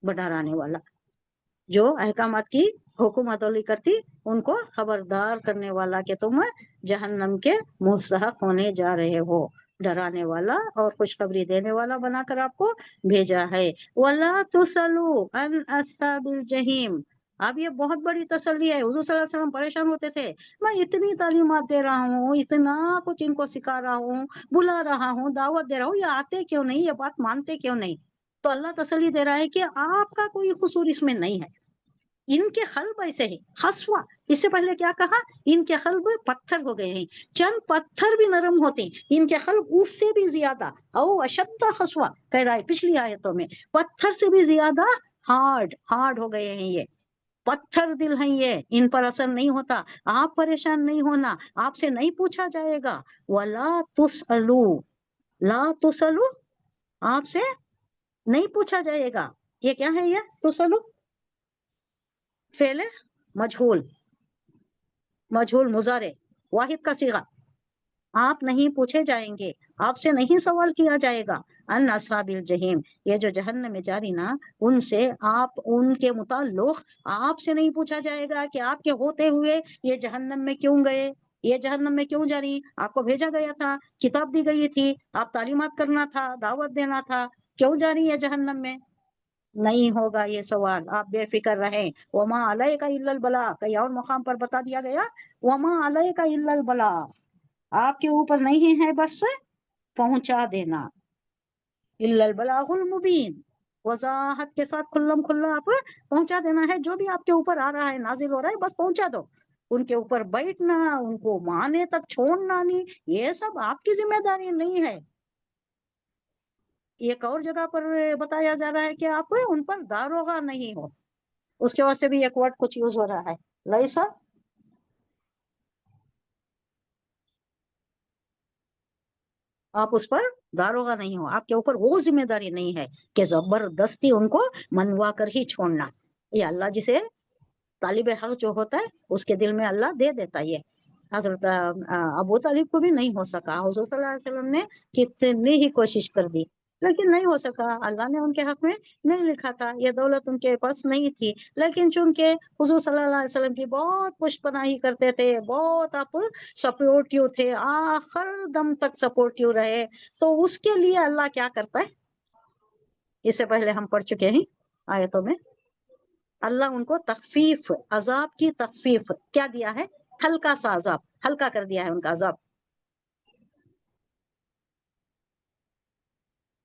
ڈرانے والا. जो अहकामात की हुकुम अदौली करती उनको खबरदार करने वाला कि तुम जहन्नम के मुस्तहक होने जा रहे हो, डराने वाला और खुशखबरी देने वाला बनाकर आपको भेजा है। वला तुसलू अन अस्हाबिल जहीम। अब ये बहुत बड़ी तसल्ली है। हुजूर सल्लल्लाहु अलैहि वसल्लम परेशान होते थे, मैं इतनी तालीमात दे रहा हूँ, इतना कुछ इनको सिखा रहा हूँ, बुला रहा हूँ, दावत दे रहा हूँ, ये आते क्यों नहीं, ये बात मानते क्यों नहीं। तो अल्लाह तसल्ली दे रहा है कि आपका कोई कसूर इसमें नहीं है। इनके खल्ब ऐसे ही खसवा, इससे पहले क्या कहा, इनके खल्ब पत्थर हो गए हैं, चंद पत्थर भी नरम होते हैं, इनके खल्ब उससे भी ज्यादा औ अशद्दा खसवा कह रहा है पिछली आयतों में, पत्थर से भी ज्यादा हार्ड हो गए हैं। ये पत्थर दिल हैं, ये इन पर असर नहीं होता। आप परेशान नहीं होना, आपसे नहीं पूछा जाएगा। वला तुसअलू, ला तुसअलू, आपसे नहीं पूछा जाएगा। ये क्या है, ये तुसअलू फेले मजहूल, मजहूल मुजारे वाहिद का सीगा। आप नहीं पूछे जाएंगे, आपसे नहीं सवाल किया जाएगा। अन अस्हाबिल जहीम, ये जो जहन्नम में जारी ना, उनसे आप उनके मुताल्लिक आपसे नहीं पूछा जाएगा कि आपके होते हुए ये जहन्नम में क्यों गए, ये जहन्नम में क्यों जा रही, आपको भेजा गया था, किताब दी गई थी, आप तालीमात करना था, दावत देना था, क्यों जा रही है जहन्नम में। नहीं होगा ये सवाल, आप बेफिक्र रहें। वमा अलैका इल्लल बला, कहीं और मुकाम पर बता दिया गया वमा अलैका इल्लल बला, आपके ऊपर नहीं है बस पहुंचा देना। इल्लल बलागुल मुबीन, वजाहत के साथ खुल्लम खुल्ला आप पहुंचा देना है। जो भी आपके ऊपर आ रहा है, नाजिल हो रहा है, बस पहुंचा दो। उनके ऊपर बैठना, उनको माने तक छोड़ना नहीं, ये सब आपकी जिम्मेदारी नहीं है। एक और जगह पर बताया जा रहा है कि आप उन पर दारोगा नहीं हो, उसके वास्ते भी एक वर्ड कुछ यूज हो रहा है, लैसा, आप उस पर दारोगा नहीं हो, आपके ऊपर वो जिम्मेदारी नहीं है कि जबरदस्ती उनको मनवा कर ही छोड़ना। ये अल्लाह जिसे तालिब हक जो होता है उसके दिल में अल्लाह दे देता है। हजरत अबू तालिब को भी नहीं हो सका, हुजूर सल्लल्लाहु अलैहि वसल्लम ने कितनी ही कोशिश कर दी लेकिन नहीं हो सका। अल्लाह ने उनके हक में नहीं लिखा था, ये दौलत उनके पास नहीं थी। लेकिन चूंकि हुजूर सल्लल्लाहु अलैहि वसल्लम की बहुत पुष्पनाही करते थे, बहुत आप सपोर्टिव थे, आखिर दम तक सपोर्टिव रहे, तो उसके लिए अल्लाह क्या करता है, इससे पहले हम पढ़ चुके हैं आयतों में। अल्लाह उनको तखफीफ, अजाब की तखफीफ क्या दिया है, हल्का सा अजाब, हल्का कर दिया है उनका अजाब।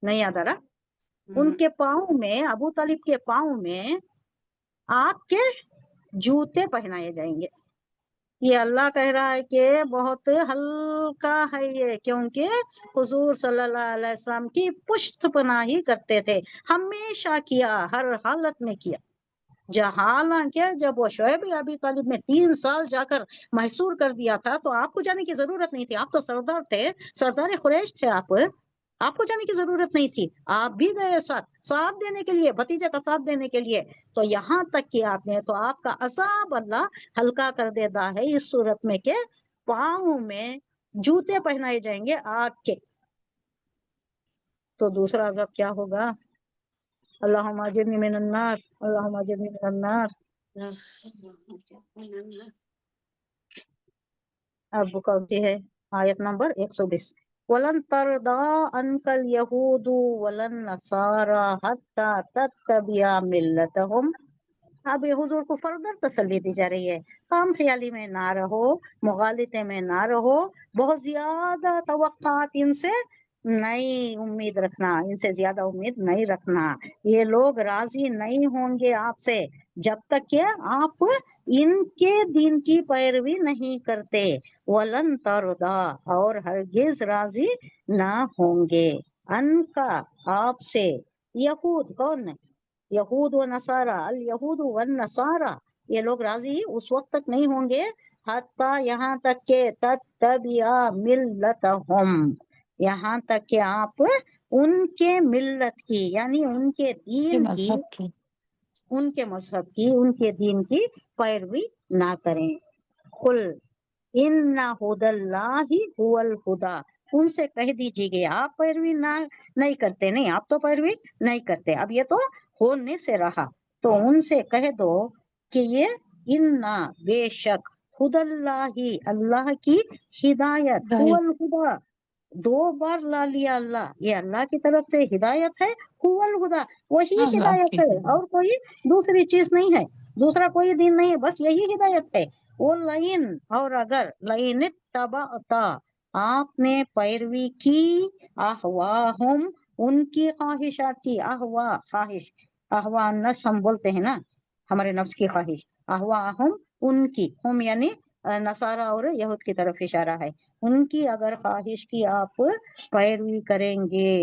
नहीं याद आ रहा। उनके पाँव में, अबू तालिब के पाँव में आपके जूते पहनाए जाएंगे। ये अल्लाह कह रहा है कि बहुत हल्का है ये, क्योंकि हुजूर सल्लल्लाहु अलैहि वसल्लम की पुष्ट पनाही करते थे, हमेशा किया, हर हालत में किया। हालांकि जब वो शोएब अबी तालिब में 3 साल जाकर महसूर कर दिया था तो आपको जाने की जरूरत नहीं थी, आप तो सरदार थे, सरदार कुरैश थे, आपको जाने की जरूरत नहीं थी। आप भी गए साथ देने के लिए, भतीजे का साथ देने के लिए। तो यहाँ तक कि आपने, तो आपका अजाब अल्लाह हल्का कर देता है इस सूरत में के पाँव में जूते पहनाए जाएंगे आग के। तो दूसरा अजाब क्या होगा, अल्लाहुम्मा अजिरनी मिनन नार, अल्लाहुम्मा अजिरनी मिनन नार। अब कौन सी है, आयत नंबर 120। वलन तरदा अनकल यहूदु वलन नसारा हत्ता तत्तबिया मिल्लतहुम। अब ये हुजूर को फर्दर तसल्ली दी जा रही है, काम ख्याली में ना रहो, मुगालते में ना रहो, बहुत ज्यादा तवक्कात इनसे नहीं उम्मीद रखना, इनसे ज्यादा उम्मीद नहीं रखना। ये लोग राजी नहीं होंगे आपसे जब तक कि आप इनके दीन की पैरवी नहीं करते। वलन तरदा, और हरगिज राजी ना होंगे, अनका आपसे, यहूद कौन है, यहूद व नसारा, अल यहूद व नसारा, ये लोग राजी उस वक्त तक नहीं होंगे हत्ता, यहाँ तक के तत्तबिया मिल्लतहुम, यहाँ तक कि आप उनके मिल्लत की यानी उनके दीन की, उनके मजहब की, उनके दीन की पैरवी ना करें। कुल इन्ना हुदल्लाहि हुवल हुदा, उनसे कह दीजिए आप पैरवी ना नहीं करते, नहीं आप तो पैरवी नहीं करते। अब ये तो होने से रहा, تو ان سے کہہ دو کہ یہ انا بے شک خداللہ اللہ کی ہدایت، هو الہدا، 2 بار لا لیا اللہ، یہ اللہ کی طرف سے ہدایت ہے، هو الہدا وہی اللہ ہدایت کی ہے، اور کوئی دوسری چیز نہیں ہے، دوسرا کوئی دین نہیں ہے، بس یہی ہدایت ہے۔ وہ لئن، اور اگر لئن اتبعت، آپ نے پیروی کی، اہواہم، ان کی خواہشات کی، اہوا خواہش، اہوا نفس ہم بولتے ہیں نا، ہمارے نفس کی خواہش، اہواہم ان کی، ہم یعنی نصارہ اور یہود کی طرف اشارہ ہے، ان کی اگر خواہش کی آپ پیروی کریں گے،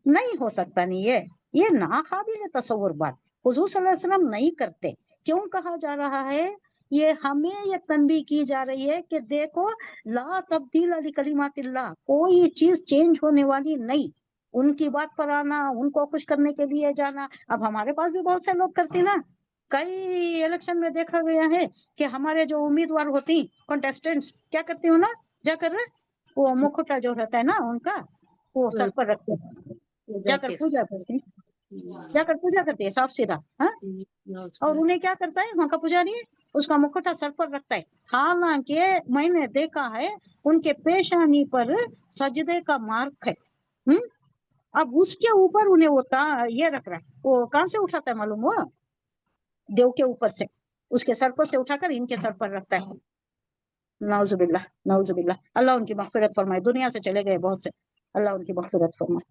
نہیں ہو سکتا، نہیں یہ ناقابل تصور بات حضور صلی اللہ علیہ وسلم نہیں کرتے۔ کیوں کہا جا رہا ہے؟ یہ ہمیں یہ تنبیہ کی جا رہی ہے کہ دیکھو لا تبدیل لکلمات اللہ، کوئی چیز چینج ہونے والی نہیں، ان کی بات پر آنا، ان کو خوش کرنے کے لیے جانا، اب ہمارے پاس بھی بہت سے لوگ کرتے نا، کئی الیکشن میں دیکھا گیا ہے کہ ہمارے جو امیدوار ہوتی کنٹیسٹنٹس کیا کرتی ہوں نا، جا کر وہ مکھوٹا جو رہتا ہے نا ان کا، وہ سر پر رکھتے ہیں، جا کر پوجا کرتے ہیں، جا کر پوجا کرتے ہیں صاف سیدھا، ہاں، اور انہیں کیا کرتا ہے وہاں کا پجاری، اس کا مکھوٹا سر پر رکھتا ہے، حالانکہ میں نے دیکھا ہے ان کے پیشانی پر سجدے کا مارک ہے، اب اس کے اوپر انہیں وہ یہ رکھ رہا ہے، وہ کہاں سے اٹھاتا ہے معلوم ہوا؟ دیو کے اوپر سے، اس کے سر پر سے اٹھا کر ان کے سر پر رکھتا ہے، نعوذ باللہ نعوذ باللہ، اللہ ان کی مغفرت فرمائے، دنیا سے چلے گئے بہت سے، اللہ ان کی مغفرت فرمائے۔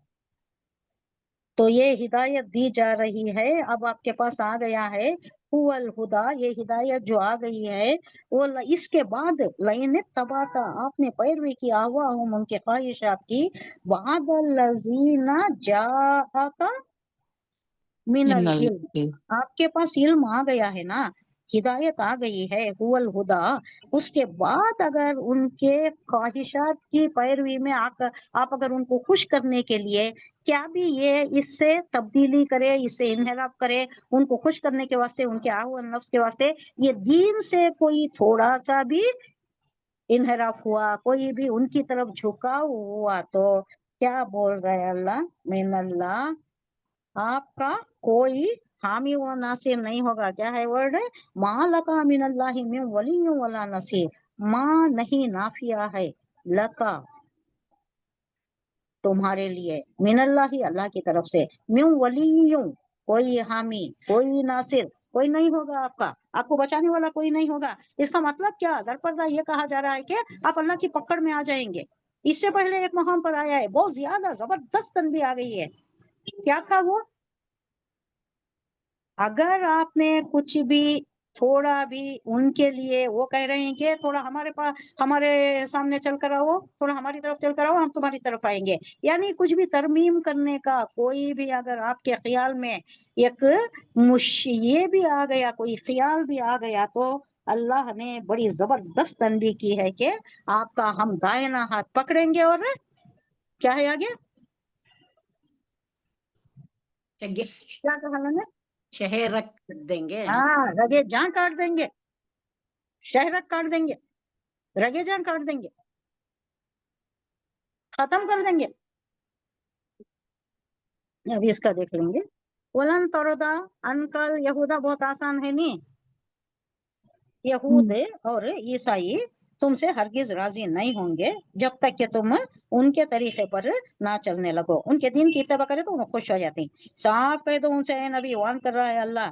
تو یہ ہدایت دی جا رہی ہے، اب آپ کے پاس آ گیا ہے هو الہدا، یہ ہدایت جو آ گئی ہے، وہ اس کے بعد لئن اتبعت، آپ نے پیروی کی، اہواہم ان کے خواہشات کی، بعد الذین جاءک من العلم، آپ کے پاس علم آ گیا ہے نا، ہدایت آ گئی ہے، هو الہدا، اس کے بعد اگر ان کے خواہشات کی پیروی میں آپ اگر ان کو خوش کرنے کے لیے کیا بھی یہ اس سے تبدیلی کرے، اس سے انحراف کرے، ان کو خوش کرنے کے واسطے، ان کے آہو نفس کے واسطے، یہ دین سے کوئی تھوڑا سا بھی انحراف ہوا، کوئی بھی ان کی طرف جھکاؤ ہوا، تو کیا بول رہے اللہ، من اللہ، آپ کا کوئی حامی و ناصر نہیں ہوگا۔ کیا ہے ورڈ؟ ما لکا من اللہ من ولی ولا نصیر، ماں نہیں نافیہ ہے، لکا تمہارے لیے، من اللہ اللہ کی طرف سے، من ولی کوئی حامی، کوئی ناصر کوئی نہیں ہوگا، آپ کو بچانے والا کوئی نہیں ہوگا۔ اس کا مطلب کیا؟ در پردہ یہ کہا جا رہا ہے کہ آپ اللہ کی پکڑ میں آ جائیں گے۔ اس سے پہلے ایک مقام پر آیا ہے، بہت زیادہ زبردست تنبیہ آ گئی ہے، کیا تھا وہ؟ اگر آپ نے کچھ بھی تھوڑا بھی ان کے لیے، وہ کہہ رہے ہیں کہ تھوڑا ہمارے سامنے چل کر آؤ، تھوڑا ہماری طرف چل کر آؤ، ہم تمہاری طرف آئیں گے، یعنی کچھ بھی ترمیم کرنے کا کوئی بھی اگر آپ کے خیال میں ایک یہ بھی آ گیا، کوئی خیال بھی آ گیا، تو اللہ نے بڑی زبردست تنبیہ کی ہے کہ آپ کا ہم دائنا ہاتھ پکڑیں گے، اور کیا ہے آگے، کیا کہا اللہ نے؟ شہر رکھ دیں گے، ہاں، رگے جاں کاٹ دیں گے، شہرک کاٹ دیں گے، رگے جاں کاٹ دیں گے، ختم کر دیں گے۔ ابھی اس کا دیکھ لیں گے، ولن تردا انکل یہودا، بہت آسان ہے نہیں، یہود اور عیسائی تم سے ہرگز راضی نہیں ہوں گے جب تک کہ تم ان کے طریقے پر نہ چلنے لگو، ان کے دین کی اتباع کرے تو انہیں خوش ہو جاتے ہیں۔ صاف کہہ دو ان سے، اے نبی، وان کر رہا ہے اللہ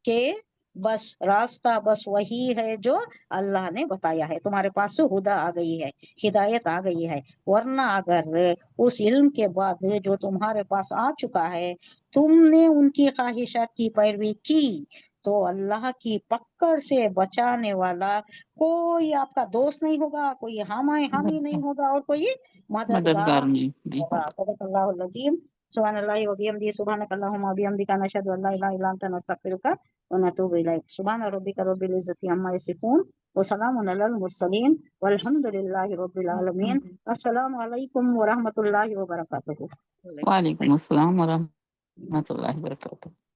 کہ بس راستہ بس وہی ہے جو اللہ نے بتایا ہے، تمہارے پاس ہدا آ گئی ہے، ہدایت آ گئی ہے، ورنہ اگر اس علم کے بعد جو تمہارے پاس آ چکا ہے تم نے ان کی خواہشات کی پیروی کی، تو اللہ کی پکڑ سے بچانے والا کوئی آپ کا دوست نہیں ہوگا، کوئی حامی نہیں ہوگا، اور کوئی مددگار نہیں ہوگا۔ ہوگا۔ صدق اللہ العظیم۔ سبحان اللہ و بحمدہ، سبحانک اللہم و بحمدک، نشہد ان لا الہ الا انت، نستغفرک و نتوب الیک۔ سبحان ربک رب العزۃ عما یصفون، وسلام علی المرسلین، والحمد للہ رب العالمین۔ السلام علیکم ورحمۃ اللہ وبرکاتہ۔ وعلیکم السلام ورحمۃ اللہ وبرکاتہ۔